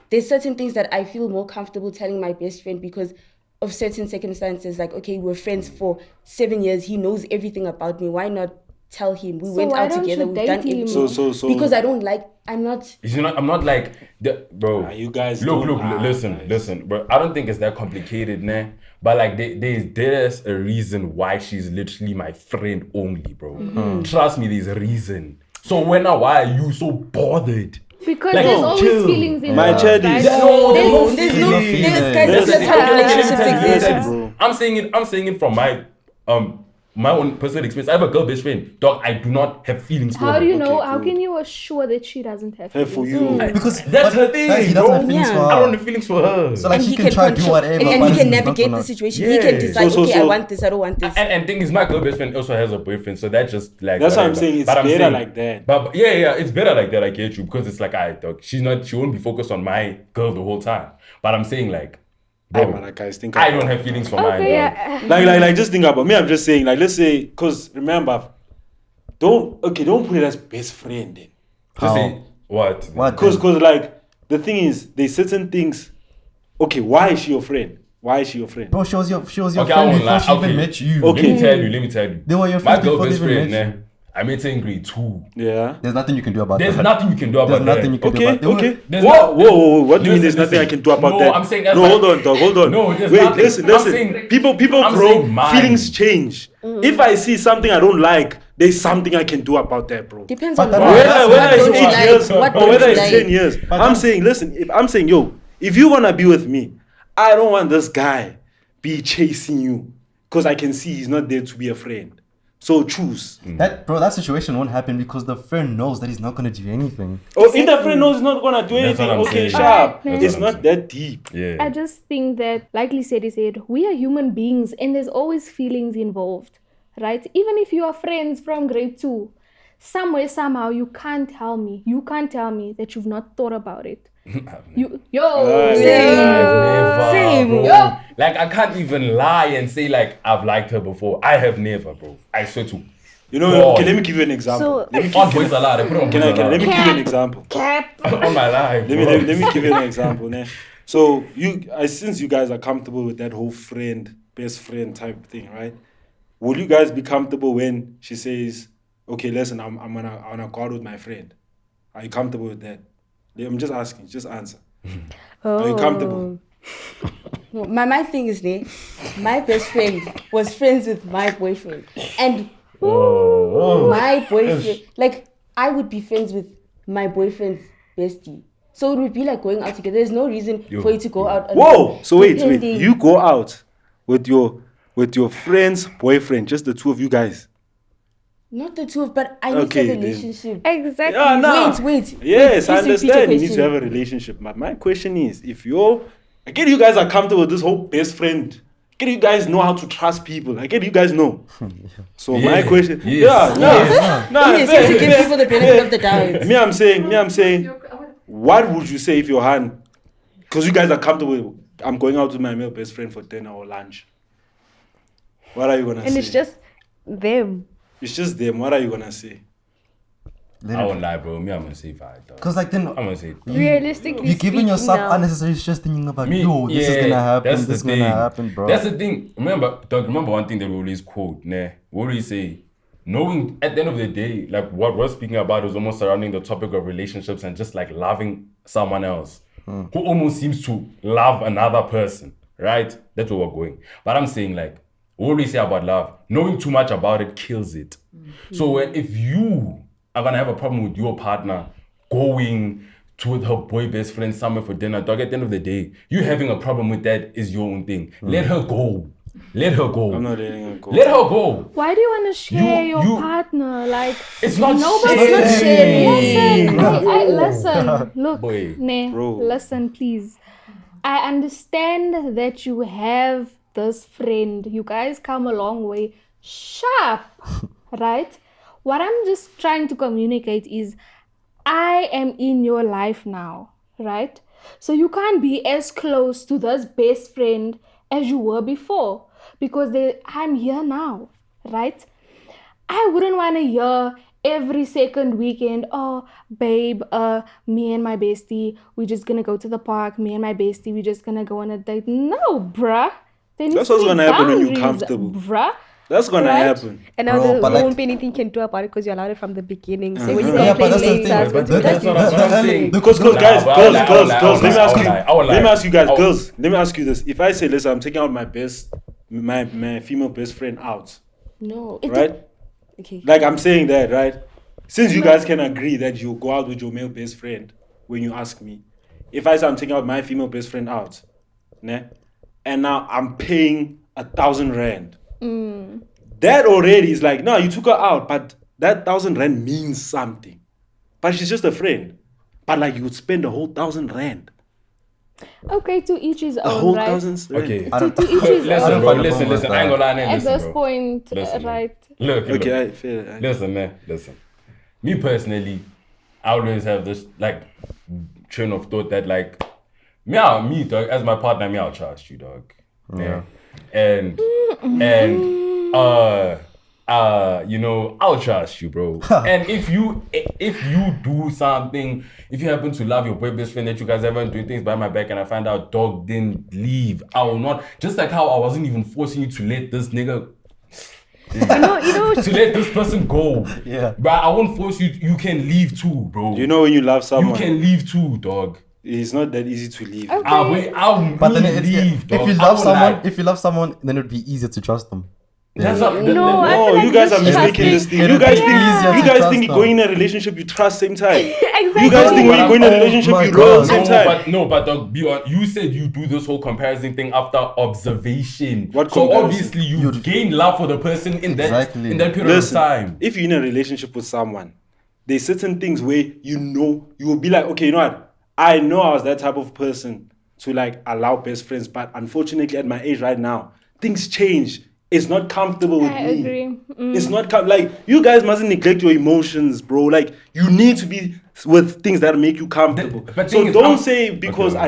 D: there's certain things that I feel more comfortable telling my best friend because of certain circumstances. Like, okay, we're friends for 7 years. He knows everything about me. Why not tell him? We
C: So
D: went
C: why
D: out
C: don't
D: together.
C: you
D: We've
C: date
D: done
C: him?
D: everything.
A: So
D: Because I don't like. I'm not.
B: You know, I'm not like bro.
A: Nah, you guys
B: look,
A: don't-
B: listen, bro. I don't think it's that complicated, nah. But like, there's a reason why she's literally my friend only, bro. Trust me, there's a reason. So why are you so bothered?
C: Because
B: Like,
C: there's
B: no,
C: always
B: chill.
C: feelings
A: My
C: involved.
A: child
C: right?
A: is-
B: No,
D: There's no.
F: feelings.
D: There's guys.
A: Listen,
D: That's how
A: okay,
D: relationships
A: listen,
D: exist.
A: bro.
B: I'm saying it from my own personal experience. I have a girl best friend, dog. I do not have feelings for her.
C: How do you know?
A: Okay,
C: How
A: cool.
C: can you assure that she doesn't have
A: Hey,
C: feelings?
A: for you.
F: Because
B: That's her
F: but
B: thing,
F: he doesn't
B: bro.
F: have feelings
D: Yeah.
F: for her.
B: I don't have feelings for her.
F: So like
D: And
F: she can try to do
D: control,
F: whatever,
D: and
F: but
D: he
F: it's
D: can
F: not
D: navigate
F: gonna-
D: the situation. He can
B: Yeah.
D: decide,
A: So-
D: okay, I want this, I don't want this.
B: And thing is, my girl best friend also has a boyfriend, so that just like
A: That's what I'm
B: whatever.
A: saying, it's
B: But I'm
A: better
B: saying-
A: like that.
B: But yeah, it's better like that. I get you because it's like dog. She won't be focused on my girl the whole time. But I'm saying like,
A: Hey,
B: bro,
A: man, guys, think
B: I
A: about
B: don't
A: it.
B: have feelings for mine.
C: Okay,
B: Dog.
C: yeah.
A: Like, just think about me. I'm just saying, like, let's say, because remember, don't put it as best friend then.
B: Just say
F: How?
B: what?
F: What?
A: Because, like, the thing is, there's certain things. Okay, why is she your friend? Why is she your friend?
F: Bro, she was your
B: Okay, I
F: friend
B: won't
F: before
B: lie.
F: she even
B: Okay.
F: met you.
B: Let me tell you.
F: They were your
B: My
F: friends
B: girl
F: before they
B: best
F: even
B: friend,
F: met
B: nah, I met her in grade 2.
A: Yeah.
F: There's nothing you can do about
B: There's
F: that.
B: nothing you can do about
F: There's
B: that.
F: nothing you can do
A: Okay,
F: about that.
A: okay.
B: There's
A: Whoa. What do you mean
B: Listen,
A: there's nothing I can do about
B: no,
A: that?
B: I'm saying that's
A: no,
B: like-
A: hold on, dog. Hold on.
B: No, there's
A: Wait,
B: nothing.
A: listen.
B: I'm saying-
A: People
B: I'm
A: grow,
B: saying mine.
A: feelings change. If I see something I don't like, there's something I can do about that, bro.
D: Depends
F: But
D: on
F: that-
D: what.
A: Whether
D: What
A: it's
D: don't you
A: 8
D: like?
A: years
D: What
A: or
D: don't
A: whether
D: you
A: it's
D: like?
A: 10 years,
F: But
A: I'm
F: that-
A: saying, listen, if you want to be with me, I don't want this guy be chasing you because I can see he's not there to be a friend. So choose.
F: That situation won't happen because the friend knows that he's not gonna do anything.
A: Oh, if the friend knows he's not going to do
B: That's
A: anything,
B: what I'm
A: okay,
B: saying.
A: sharp.
C: That's
A: It's
B: what I'm
A: not
B: saying.
A: that deep.
B: Yeah.
C: I just think that, like Lisette said, we are human beings and there's always feelings involved, right? Even if you are friends from grade 2, somewhere, somehow, you can't tell me that you've not thought about it.
B: I've never,
D: Same.
B: bro.
C: Yo.
B: Like I can't even lie and say like I've liked her before. I have never, bro. I swear to.
A: You know,
B: God.
A: okay, let me give you an example.
E: So-
A: let me
B: On Boyz Aloud, I put it on
A: Can
B: Boyz
A: let me
B: Aloud.
A: give you an example?
C: Cap.
B: On my life.
A: Let me
B: bro.
A: let me give you an example. Ne? So since you guys are comfortable with that whole best friend type thing, right? Will you guys be comfortable when she says, "Okay, listen, I'm gonna go out with my friend"? Are you comfortable with that? I'm just asking. Just answer. Are you comfortable?
D: My thing is there. My best friend was friends with my boyfriend, and my boyfriend, like I would be friends with my boyfriend's bestie. So it would be like going out together. There's no reason for you to go out.
A: Whoa!
D: alone,
A: So wait.
D: depending-
A: You go out with your friend's boyfriend, just the two of you guys.
D: Not the two, but I need
A: Okay,
D: to have a
A: then.
D: relationship.
E: Exactly.
A: Yeah, nah.
D: Wait.
A: Yes, I
D: Please repeat your
A: understand. You need to
D: question.
A: have a relationship. But my question is, I get you guys are comfortable with this whole best friend. I get you guys know how to trust people. I get you guys know. So my
B: Yeah,
A: question,
B: yes,
D: Yes,
A: fair,
D: to give
A: fair.
D: people the benefit of the doubt.
A: Me, I'm saying, what would you say if your hand, because you guys are comfortable, I'm going out with my male best friend for dinner or lunch. What are you gonna say?
E: And it's just them.
A: It's just them. What are you gonna say?
B: I won't lie, bro. Me, I'm gonna say 5, dog.
F: Because like then
B: I'm gonna say 2.
E: Realistically
F: you're giving
E: speaking
F: yourself
E: now,
F: unnecessary stress thinking about
B: Me,
F: this is gonna happen,
B: that's
F: this is
B: the
F: gonna
B: thing.
F: happen, bro.
B: That's the thing. Remember one thing that we always quote, nah? We always say, knowing at the end of the day, like what we're speaking about is almost surrounding the topic of relationships and just like loving someone else who almost seems to love another person, right? That's where we're going. But I'm saying like, we always say about love, knowing too much about it kills it. So if you are gonna have a problem with your partner going with her boy best friend somewhere for dinner, dog, at the end of the day, you having a problem with that is your own thing. Let her go. Let her go.
A: I'm not letting her go.
B: Let her go.
C: Why do you want to share your
B: you-
C: partner? Like,
B: It's not
C: nobody's not sharing. Listen. Look,
B: Boy.
A: Bro.
C: listen, please. I understand that you have this friend. You guys come a long way. Sharp, right? What I'm just trying to communicate is I am in your life now, right? So you can't be as close to this best friend as you were before because I'm here now, right? I wouldn't want to hear every second weekend, oh, babe, me and my bestie, we're just going to go to the park. Me and my bestie, we're just going to go on a date. No, bruh.
A: That's what's gonna happen when you're comfortable.
C: Bruh.
A: That's gonna happen.
E: And now
F: Bro,
E: there
F: but like-
E: won't be anything you can do about it because you allowed it from the beginning. So when you
F: Yeah,
E: start
F: but that's the
E: playing
F: thing,
E: later,
F: but
E: it's going to
B: That's what I'm saying.
A: Because
B: Nah,
A: guys,
B: but
A: girls,
B: I will
A: let me ask you.
B: lie.
A: Let me ask you guys,
B: I will-
A: girls. Let me ask you this. If I say, listen, I'm taking out my female best friend out,
D: No.
A: right?
D: Okay.
A: Like I'm saying that, right? Since you guys can agree that you go out with your male best friend when you ask me, if I say I'm taking out my female best friend out, ne? And now I'm paying 1,000 rand. That already is like, no, you took her out, but that 1,000 rand means something. But she's just a friend. But like you would spend the whole 1,000 rand.
C: Okay, to each his
A: The
C: own,
A: whole
C: right?
A: 1,000 rand.
B: Okay.
F: I don't,
C: To each his
B: Listen,
C: own.
B: bro.
F: find a problem with
B: Listen. I ain't gonna lie, man.
C: At
B: Listen,
C: this
B: bro.
C: point,
B: Listen, man.
C: right?
B: Look.
A: Okay, fair.
B: Listen, man. Listen. Me personally, I always have this like train of thought that like me, dog, as my partner, I'll trust you, dog. Yeah. And I'll trust you, bro. And if you do something, if you happen to love your boy best friend that you guys ever doing things by my back and I find out dog didn't leave, I will not, just like how I wasn't even forcing you to let this nigga
E: you know,
B: to let this person go.
F: Yeah.
B: But I won't force you. You can leave too, bro.
A: You know when you love
B: you
A: someone,
B: can leave too, dog.
A: it's not that easy to leave.
B: I'll
F: but then
B: leave, dog.
F: if you
B: I
F: love
B: won't
F: someone,
B: lie.
F: then it would be easier to trust them.
B: That's not,
E: No, I
A: No,
E: feel like
A: you guys are
E: this
A: mistaking this thing.
F: It'd
A: You
F: be
A: guys
F: easier
A: think
F: to trust
A: think
F: them.
A: going in a relationship you trust same time.
E: Exactly.
A: You guys think when you go in a
F: Oh
A: relationship
F: my
A: you roll
F: God.
A: same time.
B: but dog, be on. You said you do this whole comparison thing after observation.
A: What
B: so
A: comparison?
B: obviously you've gained love for the person in that
F: Exactly.
B: in that period
A: Listen,
B: of time.
A: if you're in a relationship with someone, there's certain things where you will be like, okay, you know what? I know I was that type of person to like allow best friends, but unfortunately at my age right now, things change. It's not comfortable with
C: I
A: me.
C: agree.
A: It's not like you guys mustn't neglect your emotions, bro. Like you need to be with things that make you comfortable.
B: But
A: So
B: thing is,
A: don't
B: I'm-
A: say because
B: Okay.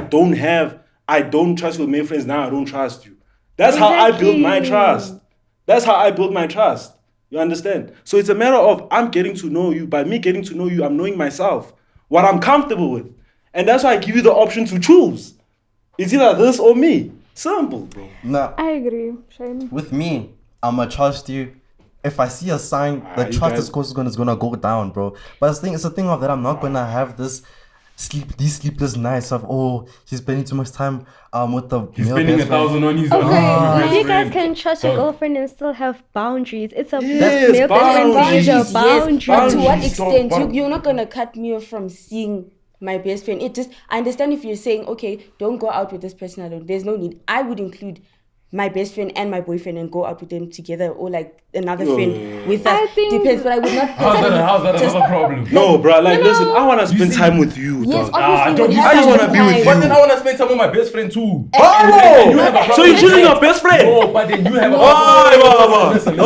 A: I don't trust your male friends now. I don't trust you. That's how I build my
C: Exactly.
A: trust. That's how I build my trust. You understand? So it's a matter of I'm getting to know you. By me getting to know you, I'm knowing myself, what I'm comfortable with, and that's why I give you the option to choose. It's either this or me. Simple, bro.
F: Now,
C: I agree, Shane.
F: with me, I'ma trust you. If I see a sign, the
A: you
F: trust
A: guys-
F: is gonna go down, bro. But it's a thing of that I'm not gonna have these sleepless nights of he's spending too much time with the
B: He's
F: male
B: spending
F: best friend.
B: 1,000 on his
E: Okay,
B: best
E: you guys
B: friend.
E: can trust your
B: Dog.
E: girlfriend and still have boundaries. It's a
A: Yes,
E: male best friend
A: boundaries.
E: is a
A: Yes,
E: boundary.
D: But to what
B: Boundaries,
D: extent?
B: dog,
D: You're not gonna cut me off from seeing my best friend. I understand if you're saying, okay, don't go out with this person alone. There's no need. I would include my best friend and my boyfriend and go out with them together, or like another friend with us.
C: I think-
D: Depends, but I would not.
B: How's that another problem?
A: No, bro. Like, listen, I want to spend
B: see-
A: time with you,
D: Yes,
A: dog.
D: obviously.
B: don't
D: we
B: you
D: have
B: I just
D: our
A: wanna be with
D: time.
A: you.
B: But then I want to spend time with my best friend too.
A: Oh,
B: you have a problem
A: so you're
B: with
A: choosing
B: that.
A: your best friend?
B: No, but then you have a
A: Oi,
B: problem. Listen,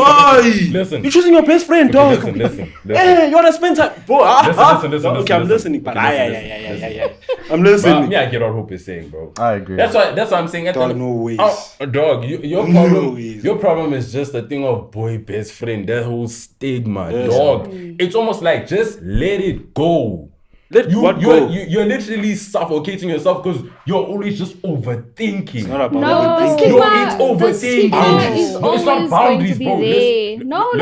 A: Oi. You're choosing your best friend, dog.
B: Listen.
A: Hey, you want to spend time, bro?
B: Listen,
A: Okay, I'm
B: listen.
A: listening, but
B: Okay,
A: yeah. I'm
B: But
A: listening.
B: me, I get what Hope is saying, bro.
F: I agree.
B: That's why I'm saying.
A: Dog, no ways.
B: Dog, your
A: No
B: problem.
A: ways.
B: Your problem is just a thing of boy best friend. That whole stigma,
A: Yes.
B: dog. It's almost like just let it go.
A: Let what go?
B: You're literally suffocating yourself because you're always just overthinking.
A: It's not about
C: No, the
A: overthinking.
C: stigma, the stigma
B: Boundaries.
C: is
B: No,
C: always
B: it's not
C: going to
B: boundaries,
C: be
B: bro.
C: there.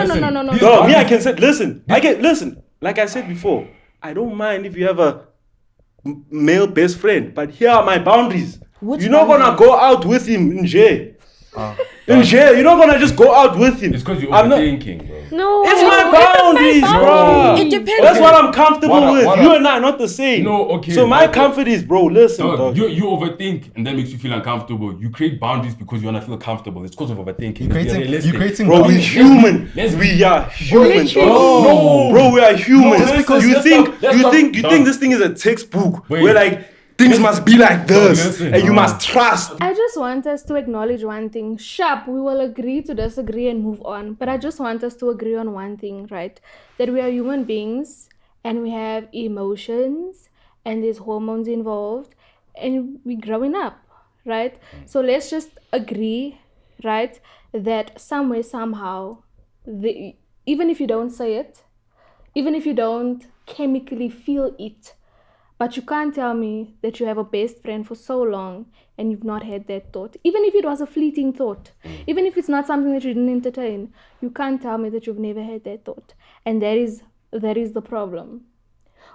B: Listen,
C: No.
B: these
A: Dog, me, I
B: boundaries-
A: can say, listen. Like I said before, I don't mind if you have a male best friend, but here are my boundaries.
D: Which
A: You're not gonna
D: boundaries?
A: go out with him in jail. in jail. You're not gonna just go out with him.
B: It's because you're
A: I'm not-
B: overthinking, bro.
E: No.
A: It's my boundaries, bro.
D: It depends.
A: That's what I'm comfortable with.
B: What
A: You
B: up?
A: and I are not the same.
B: No, okay.
A: So my
B: but-
A: comfort is, bro, listen,
B: Dog,
A: dog.
B: you overthink and that makes you feel uncomfortable. You create boundaries because you wanna feel comfortable. It's because of overthinking.
F: You're creating
A: Bro, we're
F: boundaries.
A: human.
B: let's-
A: We are human, dog.
B: No.
A: Bro, we are human.
B: No, let's
A: you
B: stop.
A: think
B: Let's
A: you
B: stop.
A: think you
B: Dog.
A: think this thing is a textbook
B: Wait.
A: where like things must be like this
B: listen,
A: and you
B: bro.
A: must trust.
C: I just want us to acknowledge one thing. Sharp, we will agree to disagree and move on. But I just want us to agree on one thing, right? That we are human beings and we have emotions and there's hormones involved and we're growing up, right? So let's just agree, right? That somewhere, somehow, even if you don't say it, even if you don't chemically feel it, but you can't tell me that you have a best friend for so long and you've not had that thought. Even if it was a fleeting thought, even if it's not something that you didn't entertain, you can't tell me that you've never had that thought. And that is the problem.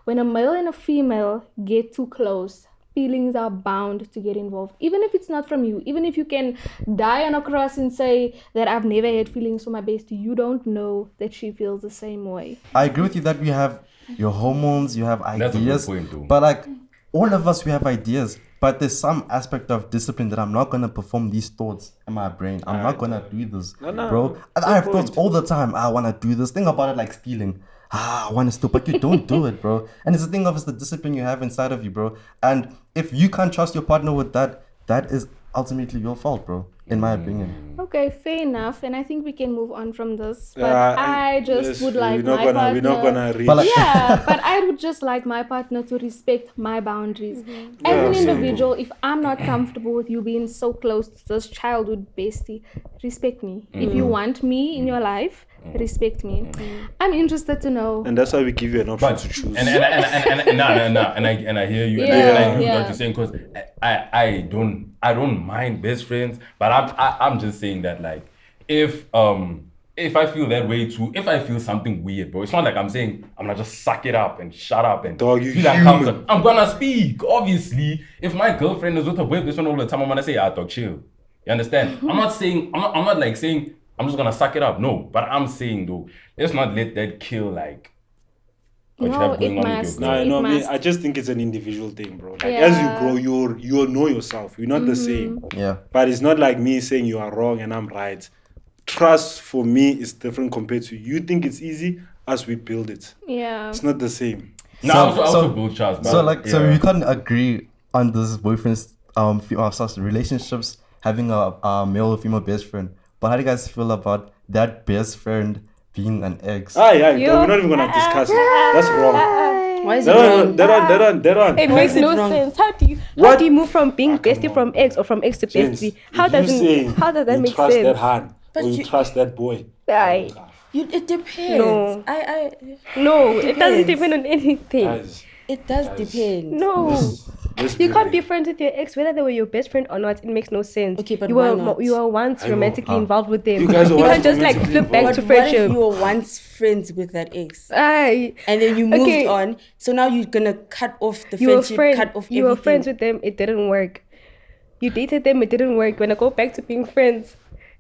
C: When a male and a female get too close, feelings are bound to get involved. Even if it's not from you, even if you can die on a cross and say that I've never had feelings for my bestie, you don't know that she feels the same way.
F: I agree with you that we have your hormones, you have
B: That's a good
F: ideas,
B: point, though.
F: but like all of us, we have ideas. But there's some aspect of discipline that I'm not gonna perform these thoughts in my brain. I'm not gonna do this, bro. And I have thoughts all the time. I wanna do this. Think about it like stealing. I wanna steal, but you don't do it, bro. And it's the thing of it's the discipline you have inside of you, bro. And if you can't trust your partner with that, that is ultimately your fault, bro. In my opinion.
C: Okay, fair enough. And I think we can move on from this. But
A: Yeah,
C: I just would like
A: we're not
C: my
A: gonna
C: partner...
A: we're not gonna reach.
F: But like-
C: Yeah, but I would just like my partner to respect my boundaries. As an
A: same.
C: individual, if I'm not comfortable with you being so close to this childhood bestie, respect me. If you want me in your life, respect me. I'm interested to know.
A: And that's why we give you an option
B: But
A: to choose.
B: and I hear you and I agree with what you're saying because I don't mind best friends, but I'm just saying that like if I feel that way too, if I feel something weird, bro, it's not like I'm saying I'm gonna just suck it up and shut up and
A: Dog, you
B: feel
A: human.
B: uncomfortable. I'm gonna speak. Obviously, if my girlfriend is with her boyfriend all the time, I'm gonna say, dog, chill. You understand? I'm not like saying I'm just gonna suck it up. No, but I'm saying though, let's not let that kill like what you
C: No,
B: have going
C: it
B: on with
C: must.
B: your girl.
C: It
A: No, I mean,
C: must.
A: I just think it's an individual thing, bro. Like as you
C: Yeah.
A: grow, you'll know yourself. You're not the same.
F: Yeah.
A: But it's not like me saying you are wrong and I'm right. Trust for me is different compared to you think it's easy as we build it.
C: Yeah.
A: It's not the same.
B: No, I also build trust.
F: So
B: but,
F: we couldn't agree on this boyfriend's relationships having a male or female best friend. But how do you guys feel about that best friend being an ex?
A: Yeah, we're not even gonna discuss it. That's wrong.
D: Why is it
A: That
D: wrong?
A: one.
E: It makes
D: is it
E: no
D: wrong?
E: sense. How do you move from being bestie from ex or from ex to
A: James,
E: bestie?
A: if
E: How
A: you
E: does
A: saying
E: that
A: you
E: make
A: trust
E: sense?
A: that hand
D: But
A: or you
D: you-
A: trust that boy?
E: Aye.
D: It depends.
E: No.
D: I
E: No, it doesn't
D: Depends.
E: depend on anything.
A: Guys,
D: it does depend.
E: No.
A: let's
E: You
A: be
E: can't be
A: real.
E: friends with your ex, whether they were your best friend or not. It makes no sense.
D: Okay, but
E: you
D: why
E: were
D: not?
E: you were once
A: I know.
E: romantically involved with them.
A: You guys were
E: You
A: once
E: can't just like
A: romantically
E: flip back
A: involved.
E: to
D: But what if
E: friendship.
D: you were once friends with that ex
E: Aye.
D: and then you moved
E: Okay.
D: on? So now you're gonna cut off the
E: You were
D: friendship, cut off
E: You were
D: everything.
E: friends with them. It didn't work. You dated them. It didn't work. When I go back to being friends,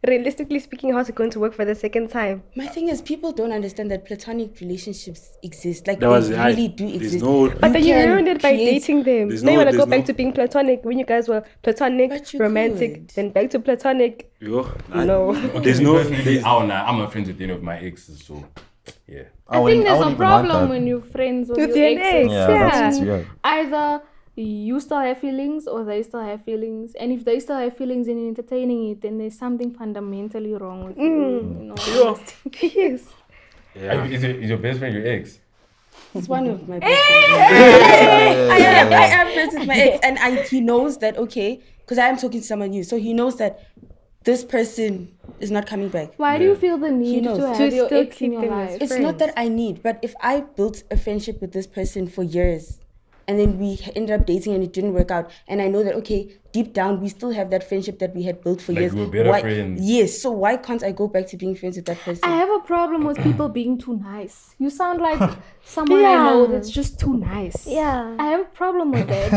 E: realistically speaking, how's it going to work for the second time?
D: My thing is, people don't understand that platonic relationships exist. Like
A: That was
D: they
A: the
D: really
A: height.
D: do
A: There's
D: exist.
A: no-
E: But then you
D: can
E: ruined it by
D: create-
E: dating them.
A: There's
E: Now you
A: no-
E: want to go
A: there's
E: back
A: no-
E: to being platonic when you guys were platonic,
D: But you
E: romantic,
D: could.
E: then back to platonic.
A: Yo,
E: No.
B: Okay,
A: There's
B: me
A: no-
B: personally,
A: there's-
B: I'm not friends with any of my exes, so yeah.
C: I think there's a problem when you're friends with
E: With
C: your
E: your
C: exes.
E: ex,
F: Yeah, that's weird.
C: Either you still have feelings or they still have feelings. And if they still have feelings and you're entertaining it, then there's something fundamentally wrong with you. You know?
E: Yes.
A: Yeah.
B: Is your best friend your ex?
D: It's one of my best friends. I am friends with my ex, and he knows that, okay, because I am talking to someone new, so he knows that this person is not coming back.
C: Why do you feel the need
D: knows.
C: to
E: To
C: have your
E: still
C: ex in
E: keep
C: your
E: them as
C: life?
D: It's not that I need, but if I built a friendship with this person for years and then we ended up dating and it didn't work out, and I know that, okay, deep down we still have that friendship that we had built for
B: Like
D: years.
B: we were better
D: Why-
B: friends.
D: Yes, so why can't I go back to being friends with that person?
C: I have a problem with people being too nice. You sound like someone I know that's just too nice.
E: Yeah.
C: I have a problem with that.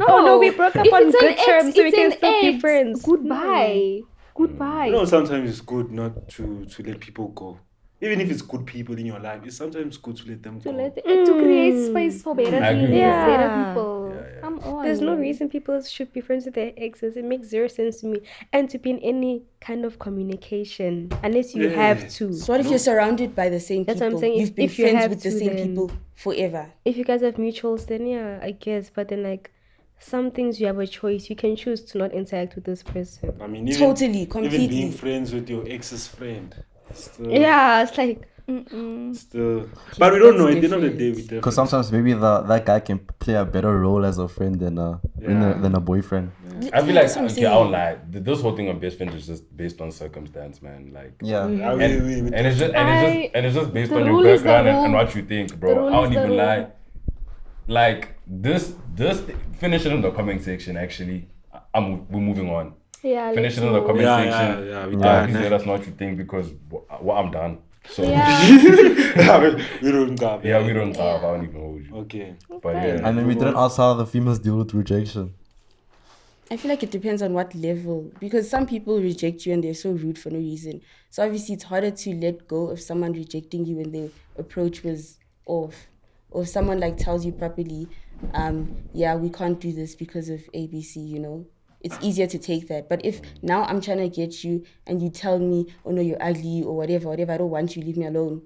E: Oh, no, we broke up
C: if
E: on
C: it's an
E: good
C: ex,
E: terms so we
C: it's
E: can
C: an
E: still be
C: ex.
E: friends.
C: Goodbye. Goodbye.
A: You know, sometimes it's good not to let people go. Even if it's good people in your life, it's sometimes good to let them go.
C: To create space for better
B: I agree
C: things,
B: with that.
C: better
E: Yeah.
C: people.
B: Yeah.
C: Come on.
E: There's no reason people should be friends with their exes. It makes zero sense to me. And to be in any kind of communication, unless you have to.
D: So what if you're surrounded by the same
E: That's
D: people?
E: what I'm saying.
D: You've been
E: If you
D: friends
E: have
D: with the
E: to,
D: same
E: then-
D: people forever.
E: If you guys have mutuals, then yeah, I guess. But then like some things you have a choice. You can choose to not interact with this person.
A: I mean, even,
D: Totally, completely.
A: Even being friends with your ex's friend. Still,
E: Yeah, it's like
A: Still. But we don't know.
D: That's
A: At the end of the
D: different.
A: day, we definitely.
F: Because sometimes maybe that guy can play a better role as a friend than a boyfriend.
B: I feel like,
D: That's what I'm
B: okay, I won't
D: saying.
B: lie. This whole thing of best friends is just based on circumstance, man. Like,
F: Yeah.
A: Yeah,
B: and it's just based
C: the
B: on your
C: rule is the
B: background and
C: rule.
B: what you think,
C: The
B: bro.
C: rule
B: I
C: is
B: don't
C: the
B: even
C: rule.
B: lie. Like this, finish it in the comment section. Actually, we're moving on.
C: Yeah,
B: Finish
C: let's
B: it in the
C: move.
B: comment
A: Yeah,
B: section.
A: yeah, we
B: Please
A: done,
B: let us know what you think because I'm done. So
C: Yeah.
A: we don't go.
B: yeah, we don't have. I don't even hold you.
A: Okay.
B: But yeah,
F: And then we didn't ask how the females deal with rejection.
D: I feel like it depends on what level, because some people reject you and they're so rude for no reason. So obviously it's harder to let go of someone rejecting you when their approach was off. Or if someone like tells you properly, yeah, we can't do this because of ABC, you know. It's easier to take that. But if now I'm trying to get you and you tell me, oh no, you're ugly or whatever, I don't want you, leave me alone.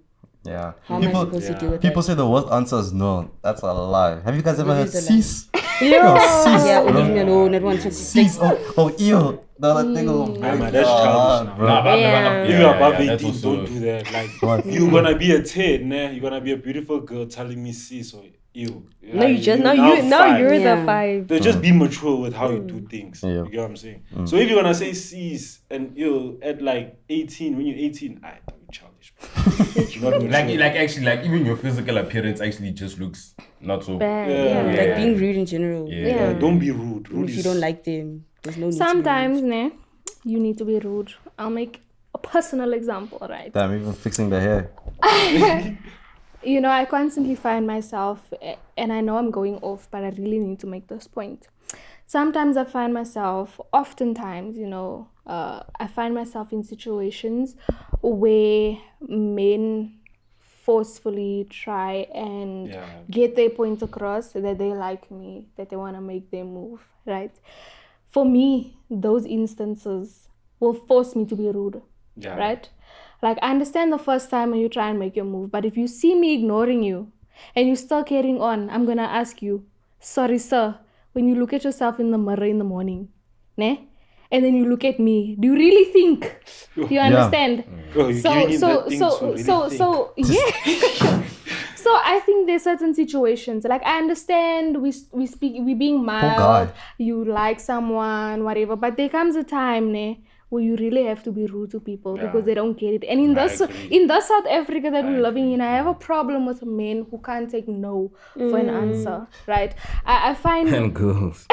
F: Yeah.
D: How am I supposed to deal with
F: People
D: that?
F: say the worst answer is no. That's a lie. Have you guys ever
D: It
F: heard
D: is a lie.
F: cease? No, cease.
D: Yeah, or
F: bro.
D: leave me alone, I don't want to
F: Cease. Oh, ew. No, that thing will
A: Nah,
F: break
A: man, that's
F: your
A: childish
F: heart,
A: now.
F: bro.
B: nah, but I've
E: Yeah.
B: never.
A: If you're above
B: that's
A: 18,
B: also-
A: don't do that. Like,
F: What?
A: you're gonna be a 10, nah? You're gonna be a beautiful girl telling me sis or ew.
E: no, you just now
A: five.
E: you're
D: Yeah.
E: the 5.
A: They just be mature with how you do things.
F: Yeah.
A: You get what I'm saying? So if you're gonna say sis and you at like 18, when you're 18, I think you're childish. Bro. You're not mature.
B: Like actually, like even your physical appearance actually just looks not so.
E: Bad.
A: Yeah.
E: Yeah.
D: Like being rude in general.
B: Yeah.
A: Yeah, don't be rude.
D: Even
A: Rude
D: if you
A: is-
D: don't like them, there's no need
C: Sometimes, ne, you need to be rude. I'll make a personal example, right?
F: Damn, even fixing the hair.
C: You know, I constantly find myself, and I know I'm going off, but I really need to make this point. Sometimes I find myself, oftentimes, you know, I find myself in situations where men forcefully try and
A: Yeah.
C: get their point across that they like me, that they want to make their move, right? For me, those instances will force me to be rude,
A: Yeah.
C: right? Like, I understand the first time when you try and make your move, but if you see me ignoring you and you're still carrying on, I'm gonna ask you, sorry, sir, when you look at yourself in the mirror in the morning, ne? And then you look at me, do you really think? You understand?
A: Oh, you're giving him that thing to really think.
C: Yeah. So I think there's certain situations, like I understand we being mild,
F: guy.
C: you like someone, whatever, but there comes a time, ne, where you really have to be rude to people because they don't get it. And in this South Africa that we're living in, I have a problem with men who can't take no for an answer, right? I find
B: And girls.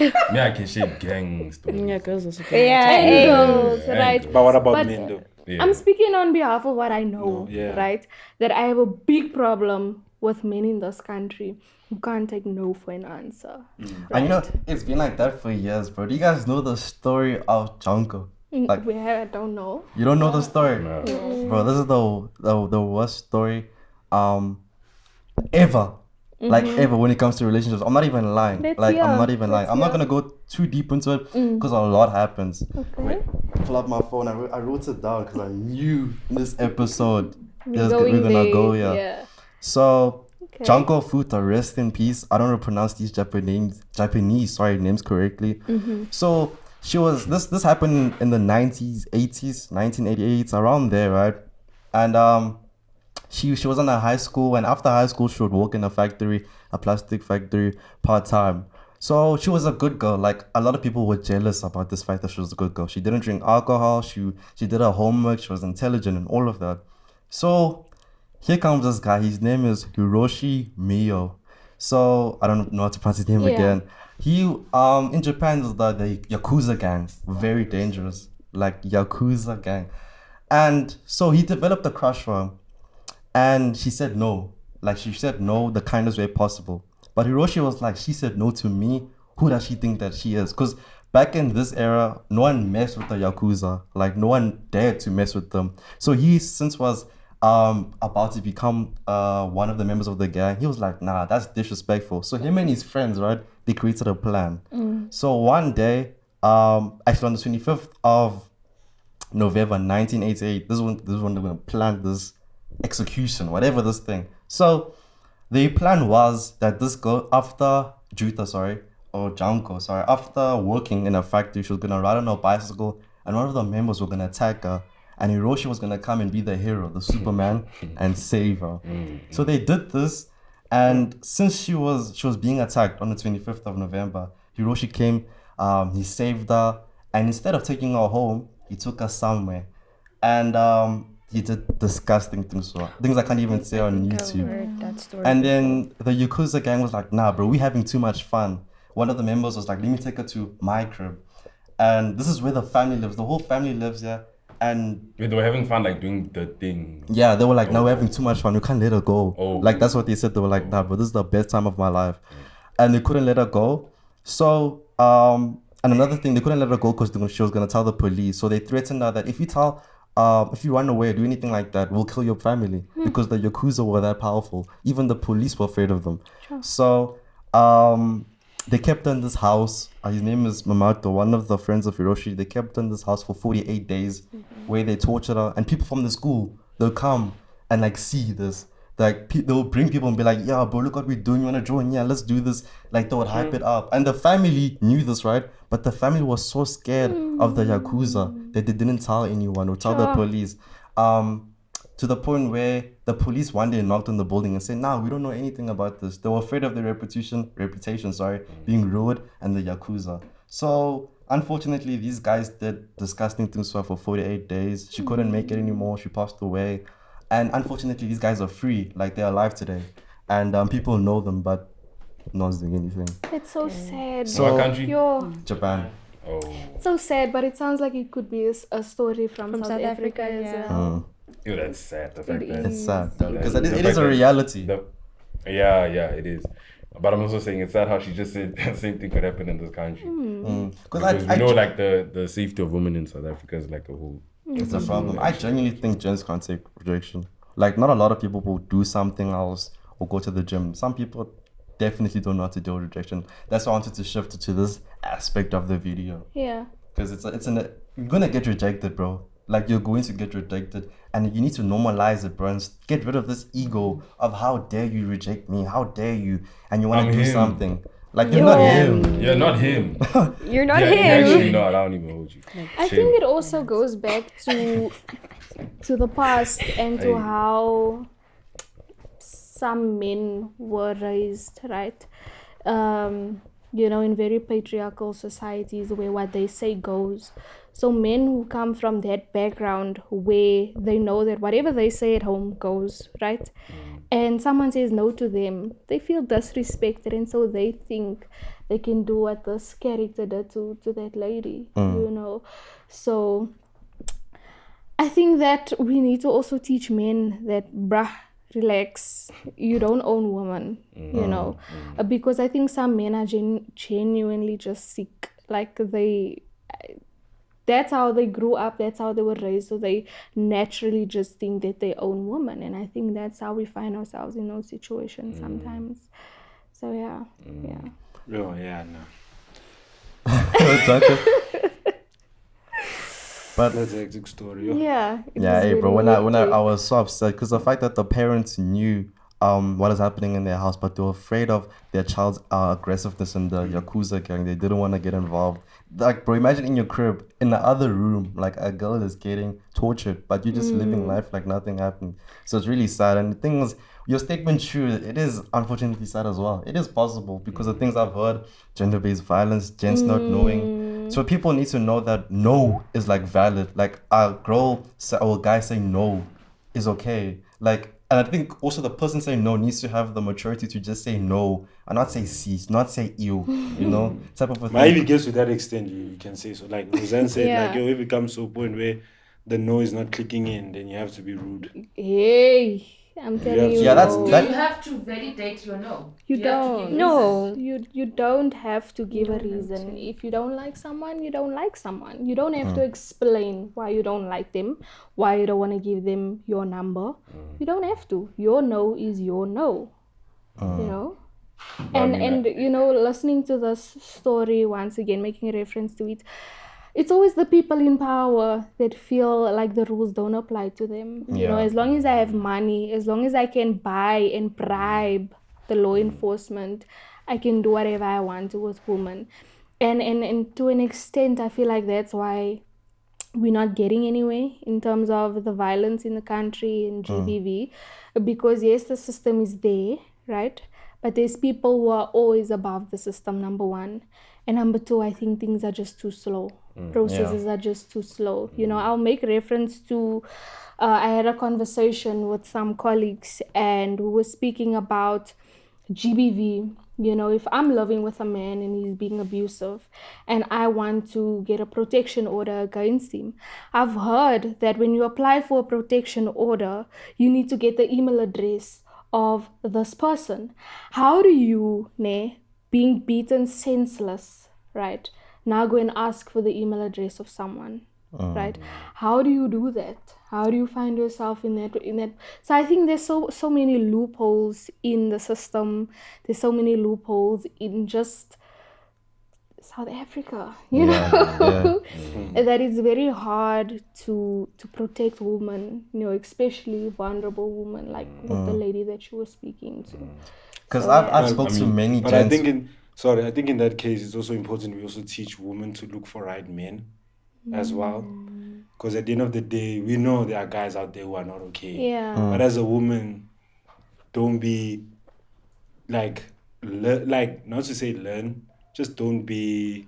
B: Yeah, I can shape gangs. Though.
D: Yeah, girls also.
C: and girls,
B: and
C: right?
B: girls.
A: But what about
C: But-
A: men though?
B: Yeah.
C: I'm speaking on behalf of what I know,
A: No, yeah.
C: right? That I have a big problem with men in this country who can't take no for an answer.
F: And you know, it's been like that for years, bro. Do you guys know the story of Junko? Like,
C: I don't know.
F: you don't know the story?
B: No.
F: Bro, this is the worst story ever. Like ever when it comes to relationships. I'm not even lying.
C: Let's
F: Like
C: hear.
F: I'm not even lying.
C: Let's
F: I'm not
C: hear.
F: gonna go too deep into it because a lot happens.
C: Okay.
F: Pull up my phone. I wrote it down because I knew this episode
C: We're
F: we're
C: going
F: gonna
C: there.
F: go here.
C: Yeah.
F: So
C: Okay.
F: Junko Futa, rest in peace. I don't know pronounce these Japanese names correctly. So she was this happened in the 90s, 80s, 1988, around there, right? And she was in a high school, and after high school she would work in a plastic factory part-time. So she was a good girl. Like a lot of people were jealous about this fact that she was a good girl. She didn't drink alcohol, she did her homework, she was intelligent and all of that. So here comes this guy. His name is Hiroshi Mio. So I don't know how to pronounce his name
C: Yeah.
F: again. He in Japan is the Yakuza gang. Very dangerous. Like Yakuza gang. And so he developed a crush for her. And she said no. Like she said no the kindest way possible. But Hiroshi was like, she said no to me. Who does she think that she is? Because back in this era, no one messed with the Yakuza. Like, no one dared to mess with them. So he, since was about to become one of the members of the gang, he was like, nah, that's disrespectful. So him and his friends, right, they created a plan. So one day, actually on the 25th of November 1988, this is when they're going to plan this execution, whatever this thing. So the plan was that this girl, after after working in a factory, she was going to ride on a bicycle, and one of the members were going to attack her, and Hiroshi was going to come and be the hero, the Superman, and save her. So they did this, and since she was being attacked on the 25th of November, Hiroshi came, he saved her, and instead of taking her home, he took her somewhere, and he did disgusting things to her. Things I can't even say on YouTube.
E: Heard that story
F: And then the Yakuza gang was like, nah, bro, we having too much fun. One of the members was like, let me take her to my crib. And this is where the family lives. The whole family lives here. And
B: They were having fun, like doing the thing.
F: yeah, they were like, no, we're having too much fun. We can't let her go.
B: Oh.
F: Like, that's what they said. They were like, nah, bro, this is the best time of my life. And they couldn't let her go. So, and another thing, they couldn't let her go because she was going to tell the police. So they threatened her that if you run away or do anything like that, we'll kill your family. Because the Yakuza were that powerful. Even the police were afraid of them. So, they kept her in this house. His name is Mamato, one of the friends of Hiroshi. They kept her in this house for 48 days where they tortured her. And people from the school, they'll come and like see this. Like, they'll bring people and be like, yeah, bro, look what we're doing. You want to join? Yeah, let's do this. Like, they would hype it up. And the family knew this, right? But the family was so scared of the Yakuza that they didn't tell anyone or tell the police. To the point where the police one day knocked on the building and said, nah, we don't know anything about this. They were afraid of their reputation, being ruined and the Yakuza. So, unfortunately, these guys did disgusting things to her for 48 days. She couldn't make it anymore. She passed away. And unfortunately, these guys are free. Like, they're alive today. And people know them, but no one's doing anything.
C: It's so sad.
B: So, what country?
F: Japan.
B: Oh.
C: So sad, but it sounds like it could be a story from South Africa as
E: yeah.
C: well.
B: Ew, that's sad. The fact
C: It
B: that
F: It's sad.
B: Yeah.
F: Because
B: The
F: it
B: fact
F: is a
B: that
F: reality.
B: Yeah, it is. But I'm also saying it's sad how she just said the same thing could happen in this country. Because we know, like, the safety of women in South Africa is like a whole.
F: It's a problem. I genuinely think gents can't take rejection. Like, not a lot of people will do something else or go to the gym. Some people definitely don't know how to deal with rejection. That's why I wanted to shift to this aspect of the video.
C: Yeah.
F: Because you're gonna get rejected, bro. Like, you're going to get rejected, and you need to normalize it, bro, and get rid of this ego of how dare you reject me, how dare you, and you want to do
B: him.
F: something. Like, you're not him.
B: You're not him.
E: You're not
B: Yeah,
E: him.
B: actually not. I don't even hold you.
C: I think it also goes back to the past and to how some men were raised, right? In very patriarchal societies where what they say goes. So men who come from that background where they know that whatever they say at home goes, right? And someone says no to them, they feel disrespected, and so they think they can do what this character did to that lady, So I think that we need to also teach men that, relax, you don't own women, because I think some men are genuinely just sick. Like, that's how they grew up, that's how they were raised, so they naturally just think that they own women, and I think that's how we find ourselves in those situations sometimes. So yeah.
A: Oh, yeah, no.
F: But
A: That's a hectic story. Yo.
C: Yeah.
F: hey, bro, when I was so upset because the fact that the parents knew what is happening in their house, but they were afraid of their child's aggressiveness in the Yakuza gang. They didn't want to get involved. Like, bro, imagine in your crib, in the other room, like, a girl is getting tortured, but you're just living life like nothing happened. So it's really sad. And the thing is, your statement true, it is unfortunately sad as well. It is possible because the things I've heard, gender-based violence, gents not knowing. So people need to know that no is, like, valid. Like, a girl or a guy saying no is okay. Like, and I think also the person saying no needs to have the maturity to just say no and not say cease, not say ew, type of a thing.
A: But if it gets to that extent, you can say so. Like Roseanne said, if it comes to a point where the no is not clicking in, then you have to be rude.
C: Hey. I'm telling you.
F: Yeah, that's
C: no.
F: that.
G: You have to validate your no.
C: You
G: have to
C: don't.
G: give
E: No.
C: You don't have to give a
E: don't have
C: reason.
E: to.
C: If you don't like someone, you don't like someone. You don't have to explain why you don't like them, why you don't want to give them your number. You don't have to. Your no is your no. You know? And you know, listening to this story once again, making a reference to it, it's always the people in power that feel like the rules don't apply to them. You know,
F: Yeah.
C: as long as I have money, as long as I can buy and bribe the law enforcement, I can do whatever I want to with women. And to an extent, I feel like that's why we're not getting anywhere in terms of the violence in the country and GBV, because yes, the system is there, right? But there's people who are always above the system, number one. And number two, I think things are just too slow. Processes are just too slow. You know, I'll make reference to, I had a conversation with some colleagues and we were speaking about GBV. You know, if I'm living with a man and he's being abusive and I want to get a protection order against him, I've heard that when you apply for a protection order, you need to get the email address of this person. How do you, being beaten senseless, right, now go and ask for the email address of someone? Right? How do you do that? How do you find yourself in that? So I think there's so many loopholes in the system. There's so many loopholes in just South Africa, you know, that it's very hard to protect women, you know, especially vulnerable women, like with the lady that you were speaking to.
F: Because
C: So,
F: I've
C: yeah.
F: spoken to many
A: But I
F: gents.
A: think I think in that case, it's also important we also teach women to look for right men as well. Because at the end of the day, we know there are guys out there who are not okay.
C: Yeah.
A: But as a woman, don't be like not to say learn, just don't be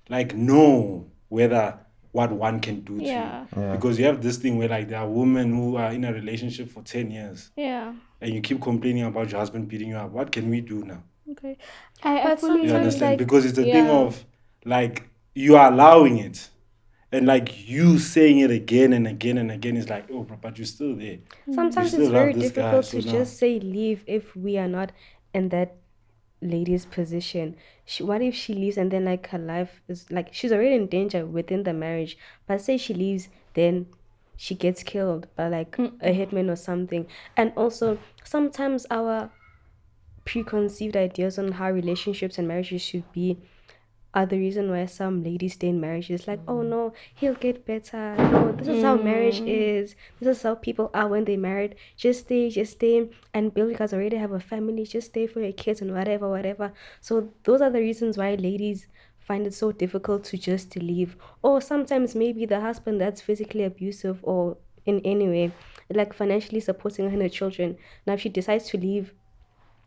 A: like know whether what one can do to
C: Yeah.
A: you. Because you have this thing where like there are women who are in a relationship for 10 years
C: Yeah.
A: and you keep complaining about your husband beating you up. What can we do now?
C: Okay. I
E: But
C: fully
A: You
E: sometimes,
A: understand?
E: like,
A: Because it's a thing
C: yeah.
A: of like you are allowing it. And like you saying it again and again and again is like, oh, bro, but you're still there.
E: sometimes
A: You
E: it's
A: still love
E: very
A: this guy,
E: difficult
A: so
E: to
A: now-
E: just say leave if we are not in that lady's position. What if she leaves and then like her life is like she's already in danger within the marriage, but say she leaves, then she gets killed by like a hitman or something. And also sometimes our preconceived ideas on how relationships and marriages should be are the reason why some ladies stay in marriages. Like, oh no, he'll get better. No, this is how marriage is. This is how people are when they married. Just stay. And Bill, you guys already have a family. Just stay for your kids and whatever. So those are the reasons why ladies find it so difficult to just leave. Or sometimes maybe the husband that's physically abusive or in any way, like financially supporting her and her children. Now if she decides to leave,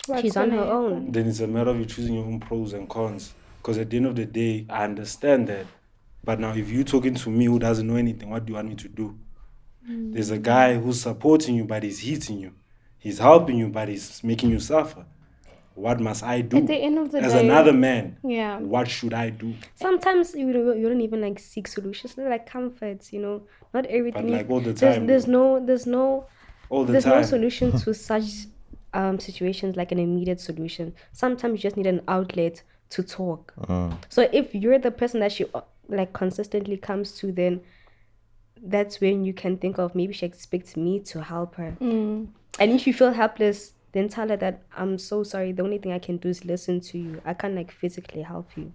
C: What's
E: she's on her
C: gonna
E: own.
C: happen?
A: Then it's a matter of you choosing your own pros and cons. Because at the end of the day, I understand that. But now, if you're talking to me who doesn't know anything, what do you want me to do? There's a guy who's supporting you, but he's hitting you. He's helping you, but he's making you suffer. What must I do?
C: At the end of the
A: As
C: day,
A: another man,
C: yeah.
A: what should I do?
E: Sometimes you don't even like seek solutions. They're like comforts, you know. Not everything.
A: But like all the
E: there's,
A: time,
E: there's
A: though.
E: no
A: All the
E: there's no
A: time.
E: solution to such situations, like an immediate solution. Sometimes you just need an outlet to talk. So if you're the person that she like consistently comes to, then that's when you can think of maybe she expects me to help her. And if you feel helpless, then tell her that I'm so sorry. The only thing I can do is listen to you. I can't like physically help you.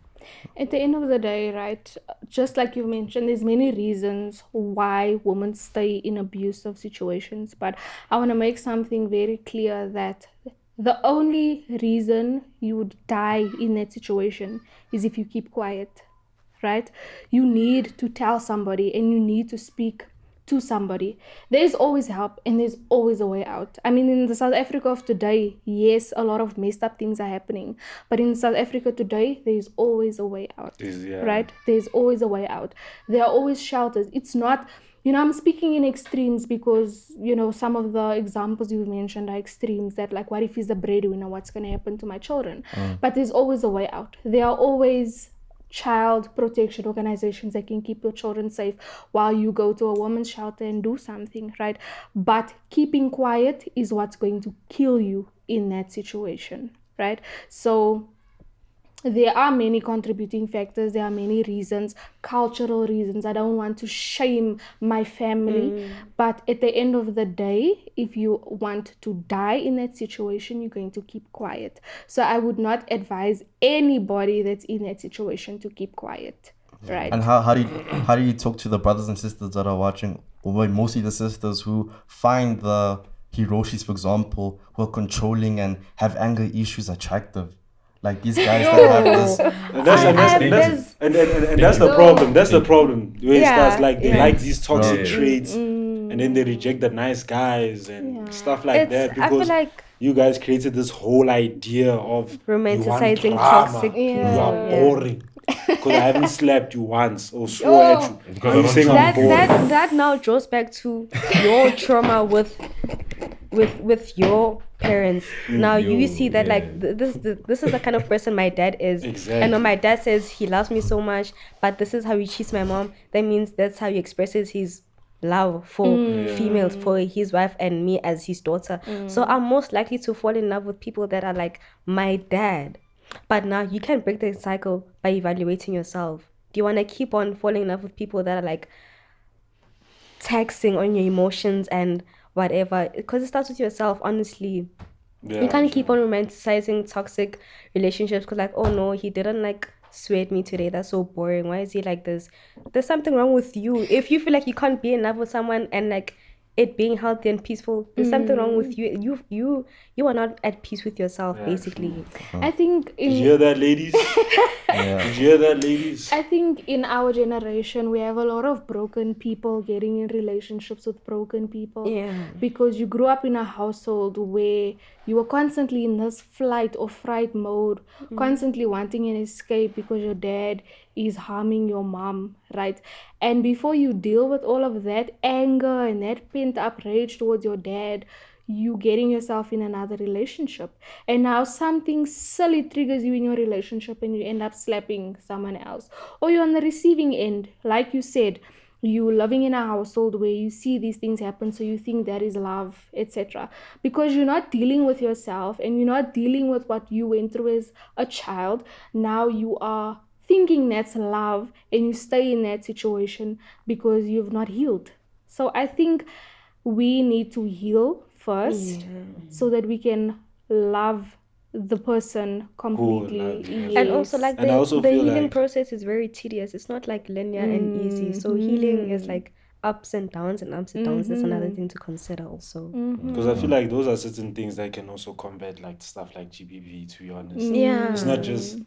C: At the end of the day, right, just like you mentioned, there's many reasons why women stay in abusive situations. But I want to make something very clear that the only reason you would die in that situation is if you keep quiet, right? You need to tell somebody and you need to speak to somebody. There's always help and there's always a way out. I mean, in the South Africa of today, yes, a lot of messed up things are happening. But in South Africa today, there's always a way out, right? There's always a way out. There are always shelters. It's not, you know, I'm speaking in extremes because, you know, some of the examples you mentioned are extremes that like, what if he's the breadwinner? What's going to happen to my children? But there's always a way out. There are always child protection organizations that can keep your children safe while you go to a women's shelter and do something, right? But keeping quiet is what's going to kill you in that situation, right? So there are many contributing factors, there are many reasons, cultural reasons. I don't want to shame my family, but at the end of the day, if you want to die in that situation, you're going to keep quiet. So I would not advise anybody that's in that situation to keep quiet, right?
F: And how do you talk to the brothers and sisters that are watching, or mostly the sisters who find the Hiroshis, for example, who are controlling and have anger issues attractive? Like these guys that have this.
A: And that's the problem. That's the problem. Where it starts like they like these toxic
B: Yeah.
A: traits, and then they reject the nice guys and stuff like that
E: I
A: because
E: feel like
A: you guys created this whole idea of
E: romanticizing
A: you want drama,
E: toxic.
A: you are boring. Because I haven't slapped you once or swore at you.
B: Because
A: Are you
B: I don't
A: saying I'm boring?
E: that now draws back to your trauma with your parents. Now you see that like this is the kind of person my dad is.
A: Exactly.
E: And when my dad says he loves me so much, but this is how he treats my mom, that means that's how he expresses his love for females, for his wife and me as his daughter. So I'm most likely to fall in love with people that are like my dad. But now you can break the cycle by evaluating yourself. Do you want to keep on falling in love with people that are like taxing on your emotions and whatever? Because it starts with yourself, honestly. You can't keep on romanticizing toxic relationships because like, oh no, he didn't like sweat me today, that's so boring, why is he like this? There's something wrong with you. If you feel like you can't be in love with someone and like it being healthy and peaceful, there's something wrong with you. You are not at peace with yourself, basically.
C: I think
A: Did you hear that, ladies? Did you hear that, ladies?
C: I think in our generation, we have a lot of broken people getting in relationships with broken people.
E: Yeah.
C: Because you grew up in a household where you were constantly in this flight or fright mode, constantly wanting an escape because your dad is harming your mom, right? And before you deal with all of that anger and that pent-up rage towards your dad, you getting yourself in another relationship, and now something silly triggers you in your relationship and you end up slapping someone else, or you're on the receiving end, like you said, you living in a household where you see these things happen, so you think that is love, etc. Because you're not dealing with yourself and you're not dealing with what you went through as a child. Now you are thinking that's love and you stay in that situation because you've not healed. So I think we need to heal first so that we can love the person completely.
A: Yes.
E: And also like
A: And I also
E: the
A: feel
E: healing
A: like-
E: process is very tedious. It's not like linear and easy. So healing is like ups and downs and ups and downs. That's another thing to consider also.
A: Because I feel like those are certain things that can also combat like stuff like GBV, to be honest.
E: Yeah.
A: It's not just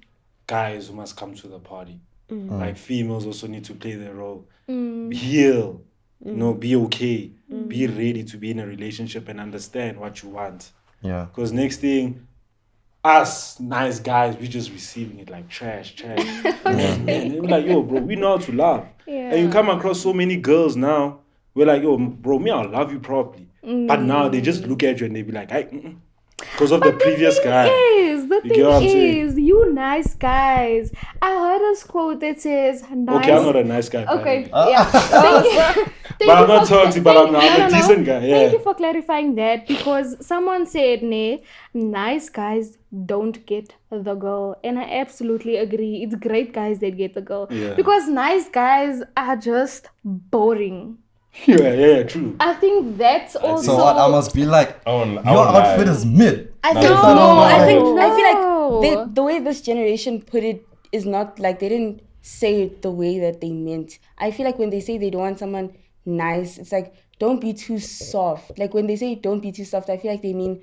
A: guys who must come to the party. Like females also need to play their role. Heal. Be okay. Be ready to be in a relationship and understand what you want.
F: Yeah.
A: Because next thing, us nice guys, we just receiving it like trash. Man, and we're like, yo, bro, we know how to love. And you come across so many girls now, we're like, yo, bro, me, I'll love you properly. But now they just look at you and they be like, because of the previous guy.
C: The
A: You get what I'm
C: thing
A: saying?
C: is, you nice guys. I heard a quote that says, nice.
A: Okay, I'm not a nice guy.
C: Okay,
A: by the way.
C: yeah. Thank you.
A: But I'm not toxic, but I'm a decent guy. Yeah.
C: Thank you for clarifying that, because someone said, nice guys don't get the girl. And I absolutely agree. It's great guys that get the girl.
A: Yeah.
C: Because nice guys are just boring.
A: Yeah, true.
C: I think that's also...
F: So what I must be like,
B: I
F: your
B: won't
F: outfit
B: lie.
F: is mid.
D: I think
C: No,
D: I feel
C: no.
D: like the way this generation put it is not like they didn't say it the way that they meant. I feel like when they say they don't want someone nice, it's like, don't be too soft. Like when they say don't be too soft, I feel like they mean,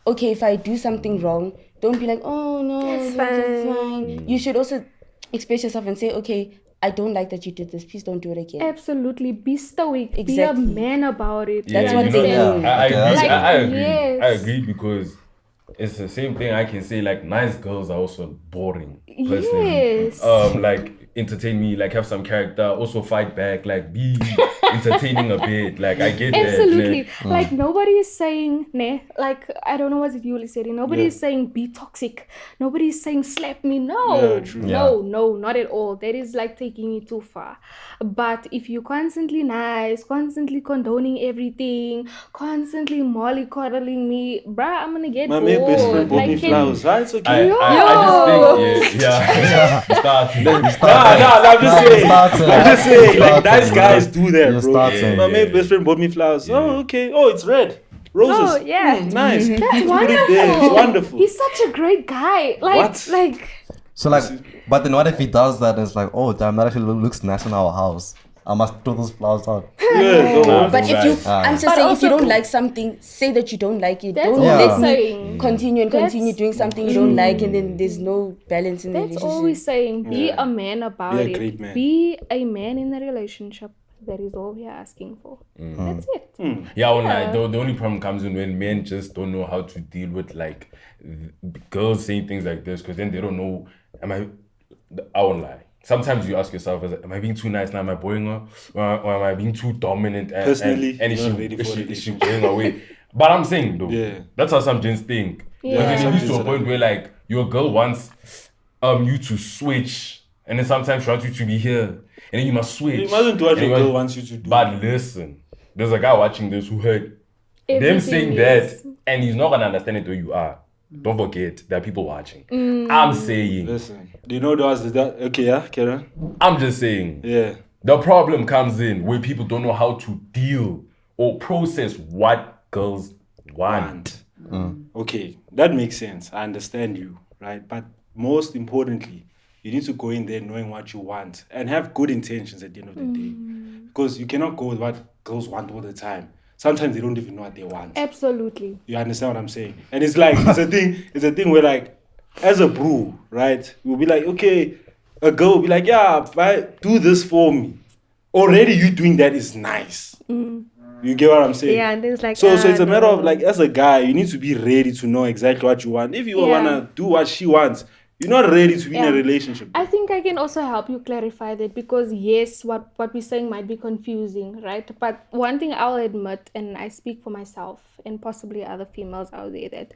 D: okay, if I do something wrong, don't be like, oh no,
E: It's
D: that's
E: fine.
D: fine. You should also express yourself and say, okay, I don't like that you did this. Please don't do it again.
C: Absolutely. Be stoic.
D: Exactly.
C: Be a man about it.
B: Yeah,
D: That's what
B: you
D: they
B: know,
D: mean.
B: I agree.
C: Like,
B: I agree.
C: yes.
B: I agree because it's the same thing. I can say like nice girls are also boring. Personally.
C: Yes.
B: Like entertain me, like have some character, also fight back, like be entertaining a bit. Like I get that.
C: Absolutely.
B: Like,
C: Like nobody is saying, like I don't know what it Yuli said. Nobody is saying be toxic. Nobody is saying slap me. No,
A: Yeah, true.
C: no, not at all. That is like taking it too far. But if you're constantly nice, constantly condoning everything, constantly mollycoddling me, bruh, I'm gonna get
A: My
C: bored.
A: mate best friend bought me
C: can-
A: flowers. Right? It's okay.
B: I just think, yeah. Starting.
A: Nah, I'm just saying. I'm just saying, like nice
F: starting,
A: guys
F: bro.
A: do that,
F: You're
A: bro.
F: starting.
A: My mate best friend bought me flowers. Oh, okay. Oh, it's red. Roses.
E: Oh, yeah.
A: Nice.
C: That's
A: Put it
C: wonderful.
A: there. It's wonderful.
C: He's such a great guy.
A: What?
F: So like, but then what if he does that and it's like, oh damn, that actually looks nice in our house. I must throw those flowers out.
A: Yeah, no,
D: But if you,
F: Ah.
D: I'm just
C: But
D: saying, if you
C: also-
D: don't like something, say that you don't like it.
C: That's
D: Don't
C: all
F: Yeah.
D: let
C: we're
D: me
C: saying.
D: continue
C: That's-
D: doing something you don't like, and then there's no balance in the
C: That's
D: relationship.
C: all we're saying. Be a man about
A: Be a
C: it.
A: great man.
C: Be a man in the relationship. That is all we are asking for. That's it.
B: Yeah, the only problem comes in when men just don't know how to deal with like girls saying things like this, because then they don't know. I won't lie. Sometimes you ask yourself, am I being too nice now? Am I boring her? Or am I being too dominant?
A: Personally,
B: and is
A: you're not ready for
B: is she
A: relationship.
B: going away? But I'm saying though,
A: Yeah.
B: that's how some gents think.
C: Yeah.
B: Because then
A: Some
B: it gets to a
A: gents
B: point
A: are-
B: where like your girl wants you to switch, and then sometimes she wants you to be here, and then you must switch.
A: Imagine what
B: And
A: your
B: you
A: girl
B: want-
A: wants you to do.
B: But listen, there's a guy watching this who heard them
C: Everything
B: saying
C: is-
B: that, and he's not gonna understand it where you are. Don't forget, there are people watching. I'm saying,
A: Listen, do you know that? Okay, yeah, Karen.
B: I'm just saying,
A: Yeah.
B: the problem comes in where people don't know how to deal or process what girls want.
A: Okay, that makes sense. I understand you, right? But most importantly, you need to go in there knowing what you want and have good intentions at the end of the day. Because you cannot go with what girls want all the time. Sometimes they don't even know what they want.
C: Absolutely.
A: You understand what I'm saying? And it's like it's a thing where like as a bro, right? We'll be like, okay, a girl will be like, yeah, do this for me. Already you doing that is nice. You get what I'm saying?
E: Yeah, and then it's like,
A: so it's a matter of
E: no.
A: like as a guy, you need to be ready to know exactly what you want. If you
C: Yeah.
A: wanna do what she wants, you're not ready to be in
C: Yeah.
A: a relationship.
C: I think I can also help you clarify that, because yes, what we're saying might be confusing, right? But one thing I'll admit, and I speak for myself and possibly other females out there, that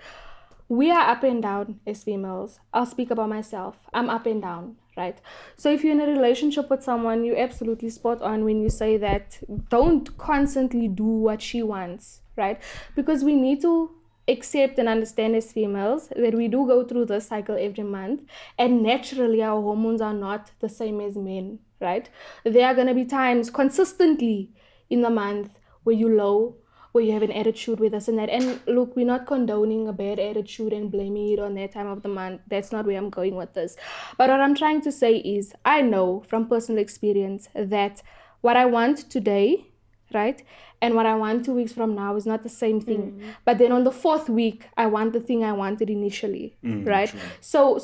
C: we are up and down as females. I'll speak about myself. I'm up and down, right? So if you're in a relationship with someone, you're absolutely spot on when you say that don't constantly do what she wants, right? Because we need to accept and understand as females that we do go through this cycle every month, and naturally our hormones are not the same as men, right? There are going to be times consistently in the month where you're low, where you have an attitude with us and that. And look, we're not condoning a bad attitude and blaming it on that time of the month. That's not where I'm going with this. But what I'm trying to say is, I know from personal experience that what I want today, right, and what I want 2 weeks from now is not the same thing. But then on the 4th week, I want the thing I wanted initially, right? So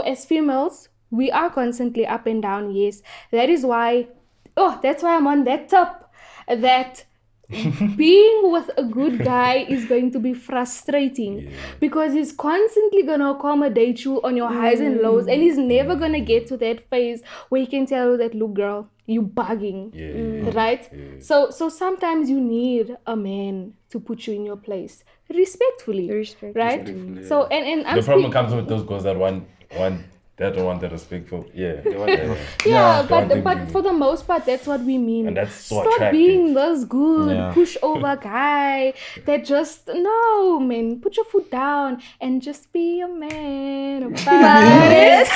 C: as females, we are constantly up and down, yes. That is why, that's why I'm on that top, that being with a good guy is going to be frustrating, because he's constantly going to accommodate you on your highs and lows, and he's never going to get to that phase where he can tell you that, look girl, you bugging, right? So sometimes you need a man to put you in your place respectfully, right? So and I'm
B: The problem comes with those girls that want that don't want that respectful. Yeah. They want that.
C: Yeah,
B: Don't think
C: but
B: you-
C: for the most part, that's what we mean.
B: And that's so
C: Stop
B: attractive.
C: being this good
F: Yeah.
C: pushover guy that just, no, man, put your foot down and just be a man about it.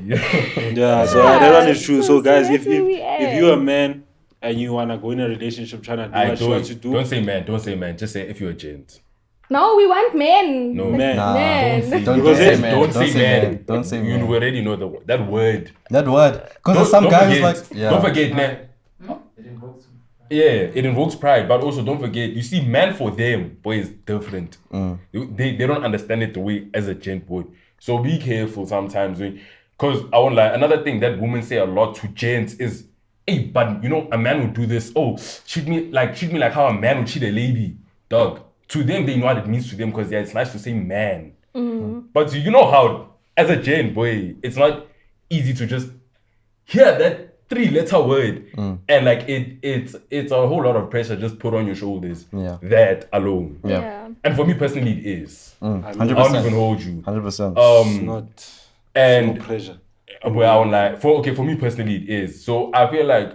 A: Yeah, so that one is true. So guys,
C: that's
A: if
C: where we
A: you're a
C: at.
A: man and you wanna go in a relationship trying to do
B: I
A: what you want to do,
B: don't say man. Just say if you're a gent.
C: No, we want men.
B: No.
A: man.
F: Nah,
C: Man.
F: don't
A: Because
F: say
A: it's-
F: man.
B: Don't say man.
F: Don't say
B: You
F: man.
B: already know that word.
F: That word. Because there's some
B: Don't
F: guy who's
B: forget,
F: like, yeah.
B: Don't forget, man. Yeah, it invokes pride, but also don't forget, you see, man for them, boy, is different. They don't understand it the way as a gent would. So be careful sometimes. Because I won't lie, another thing that women say a lot to gents is, hey, but you know, a man would do this. Oh, treat me like how a man would treat a lady. Dog. To them, they know what it means to them because it's nice to say man. But you know how, as a gent, boy, it's not easy to just hear that 3-letter word and like it's a whole lot of pressure just put on your shoulders.
F: Yeah.
B: That alone.
F: Yeah.
B: And for me personally, it is. I
F: 100%.
B: don't even hold you.
F: 100%.
A: It's not
B: And
A: no pressure.
B: well, like for me personally, it is. So I feel like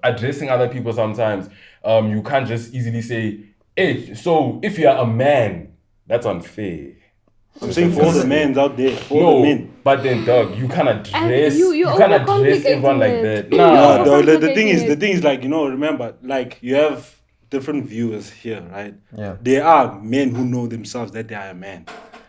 B: addressing other people sometimes, you can't just easily say, "Hey, so if you are a man, that's unfair."
A: I'm saying for all the men out there, for all the men.
B: But then, dog, you can't address.
C: you
B: You can't address
C: overcomplicating
B: everyone like
C: it.
B: that.
A: No,
B: Nah,
A: dog, the thing
C: Overcomplicating
A: is like, remember, like you have different viewers here, right?
F: Yeah.
A: There are men who know themselves that they are a man.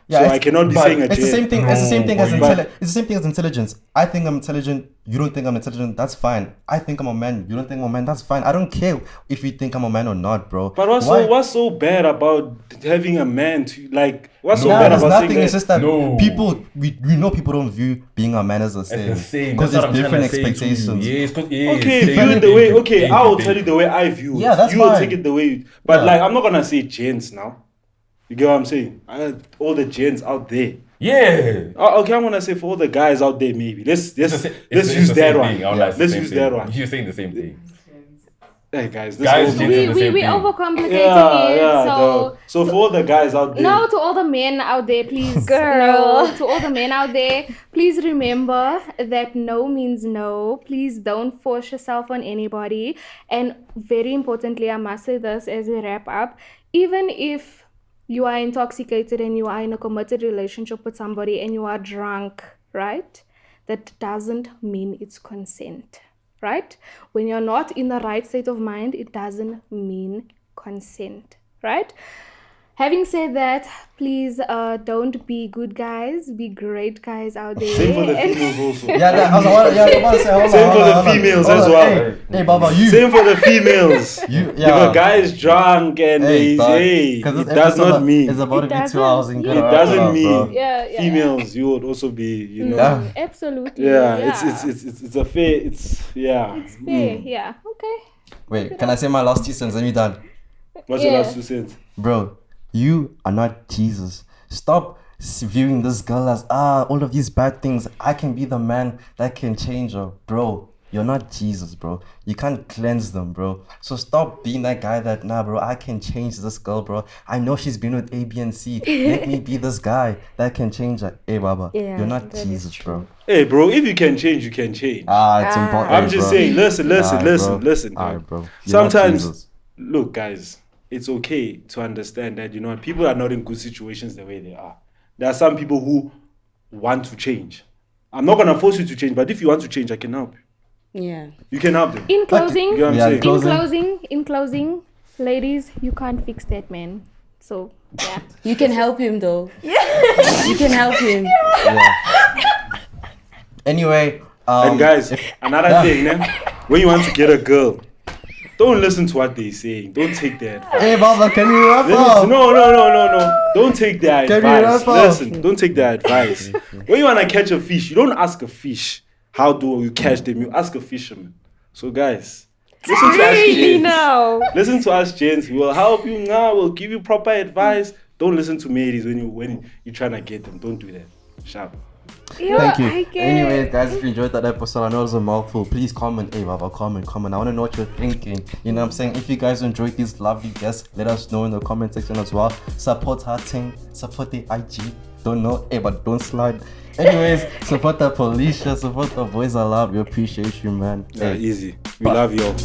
F: Yeah,
A: so
F: it's-
A: I cannot be
B: but
A: saying a
F: It's the
A: Jen.
F: same thing. It's the same thing as
B: No,
F: intelligence. It's the same thing as intelligence. I think I'm intelligent. You don't think I'm intelligent. That's fine. I think I'm a man. You don't think I'm a man. That's fine. I don't care if you think I'm a man or not, bro.
A: But what's so bad about having a man to like? What's so
F: Nah,
A: bad
F: there's
A: about saying
F: nothing.
A: that?
F: It's just that
B: No.
F: people, we know people don't view being a man as the same.
B: it's the same.
F: Because
B: That's what
F: there's
B: I'm trying
F: different
B: to say to you.
F: expectations.
B: Yes, 'cause- yes,
A: Okay,
B: thank
A: view
B: you,
A: it the way.
B: thank you,
A: Okay,
B: thank
A: I
B: you,
A: will
B: thank
A: tell you the way I view it.
F: Yeah, that's
A: you will
F: fine.
A: take it the way. But
F: Yeah.
A: like, I'm not gonna say gents now. You get what I'm saying? All the gents out there.
B: Yeah.
A: Okay, I'm gonna say for all the guys out there, maybe let's
B: It's the
A: use that
B: same
A: one.
B: thing. I don't like it's the
A: Let's
B: same
A: use
B: thing.
A: that one.
B: You're saying the same thing.
A: Hey guys,
B: Guys,
A: whole-
B: gents are the
C: We
B: same thing.
C: overcomplicating it.
A: yeah.
C: So
A: dog. So for all the guys out there,
C: no, to all the men out there, please.
E: Girl.
C: No, to all the men out there, please remember that no means no. Please don't force yourself on anybody. And very importantly, I must say this as we wrap up, even if you are intoxicated and you are in a committed relationship with somebody and you are drunk, right? That doesn't mean it's consent, right? When you're not in the right state of mind, it doesn't mean consent, right? Having said that, please don't be good guys, be great guys out there.
A: same for the females also.
F: Yeah, I was about to say, hold on,
A: Same for
F: hold
A: the
F: on, hold on.
A: females
F: Hold
A: as
F: on.
A: well.
F: Hey, Baba, you.
A: Same for the females.
F: You,
A: If a guy is drunk and
F: Hey,
A: it does not mean
F: It's about to be 2 hours and
C: It
F: good.
A: doesn't mean
C: Yeah.
A: females. You would also be,
F: Yeah.
C: Absolutely.
A: It's a fair. It's
C: fair. Yeah. Okay.
F: Wait, can I say my last 2 cents? Let me done.
A: What's your
C: Yeah.
A: last 2 cents?
F: Bro, you are not Jesus. Stop viewing this girl as all of these bad things. I can be the man that can change her. Bro, you're not Jesus, bro. You can't cleanse them, bro. So stop being that guy that, nah, bro, I can change this girl, bro. I know she's been with A, B, and C. Let me be this guy that can change her. Hey, Baba,
E: Yeah,
F: you're not
E: that is
F: Jesus,
E: true.
F: bro.
A: Hey, bro, if you can change, you can change.
F: It's important.
A: I'm just saying, listen,
F: Alright,
A: dog.
F: bro. You're not
A: Sometimes,
F: Jesus.
A: look, guys, it's okay to understand that, people are not in good situations the way they are. There are some people who want to change. I'm not going to force you to change, but if you want to change, I can help you.
D: Yeah.
A: You can help them.
C: In closing,
A: You know what I'm
F: Yeah,
A: saying?
C: in closing, ladies, you can't fix that man. So yeah.
D: You can help him though. Yeah. You can help him.
F: Anyway,
A: And guys, another thing, when you want to get a girl, don't listen to what they're saying. Don't take their advice.
F: hey, Baba, can you wrap
A: No.
F: up?
A: Don't take their
F: Can we
A: advice.
F: wrap up?
A: Listen, don't take their advice. When you want to catch a fish, you don't ask a fish, how do you catch them? You ask a fisherman. So guys, listen to us, gents.
E: No.
A: Listen to us, gents. We will help you now. We'll give you proper advice. Don't listen to ladies when you're trying to get them. Don't do that. Sharp.
F: Thank you.
C: I get
F: Anyways,
C: it.
F: guys, if you enjoyed that episode, I know it was a mouthful. Please comment. Hey, Baba, comment. I want to know what you're thinking. You know what I'm saying? If you guys enjoyed these lovely guests, let us know in the comment section as well. Support her thing. Support the IG. Don't know. Hey, but don't slide. Anyways, support the Policia. Support the Boyz Aloud. We appreciate you, man.
A: Yeah,
F: Hey,
A: easy. We love y'all.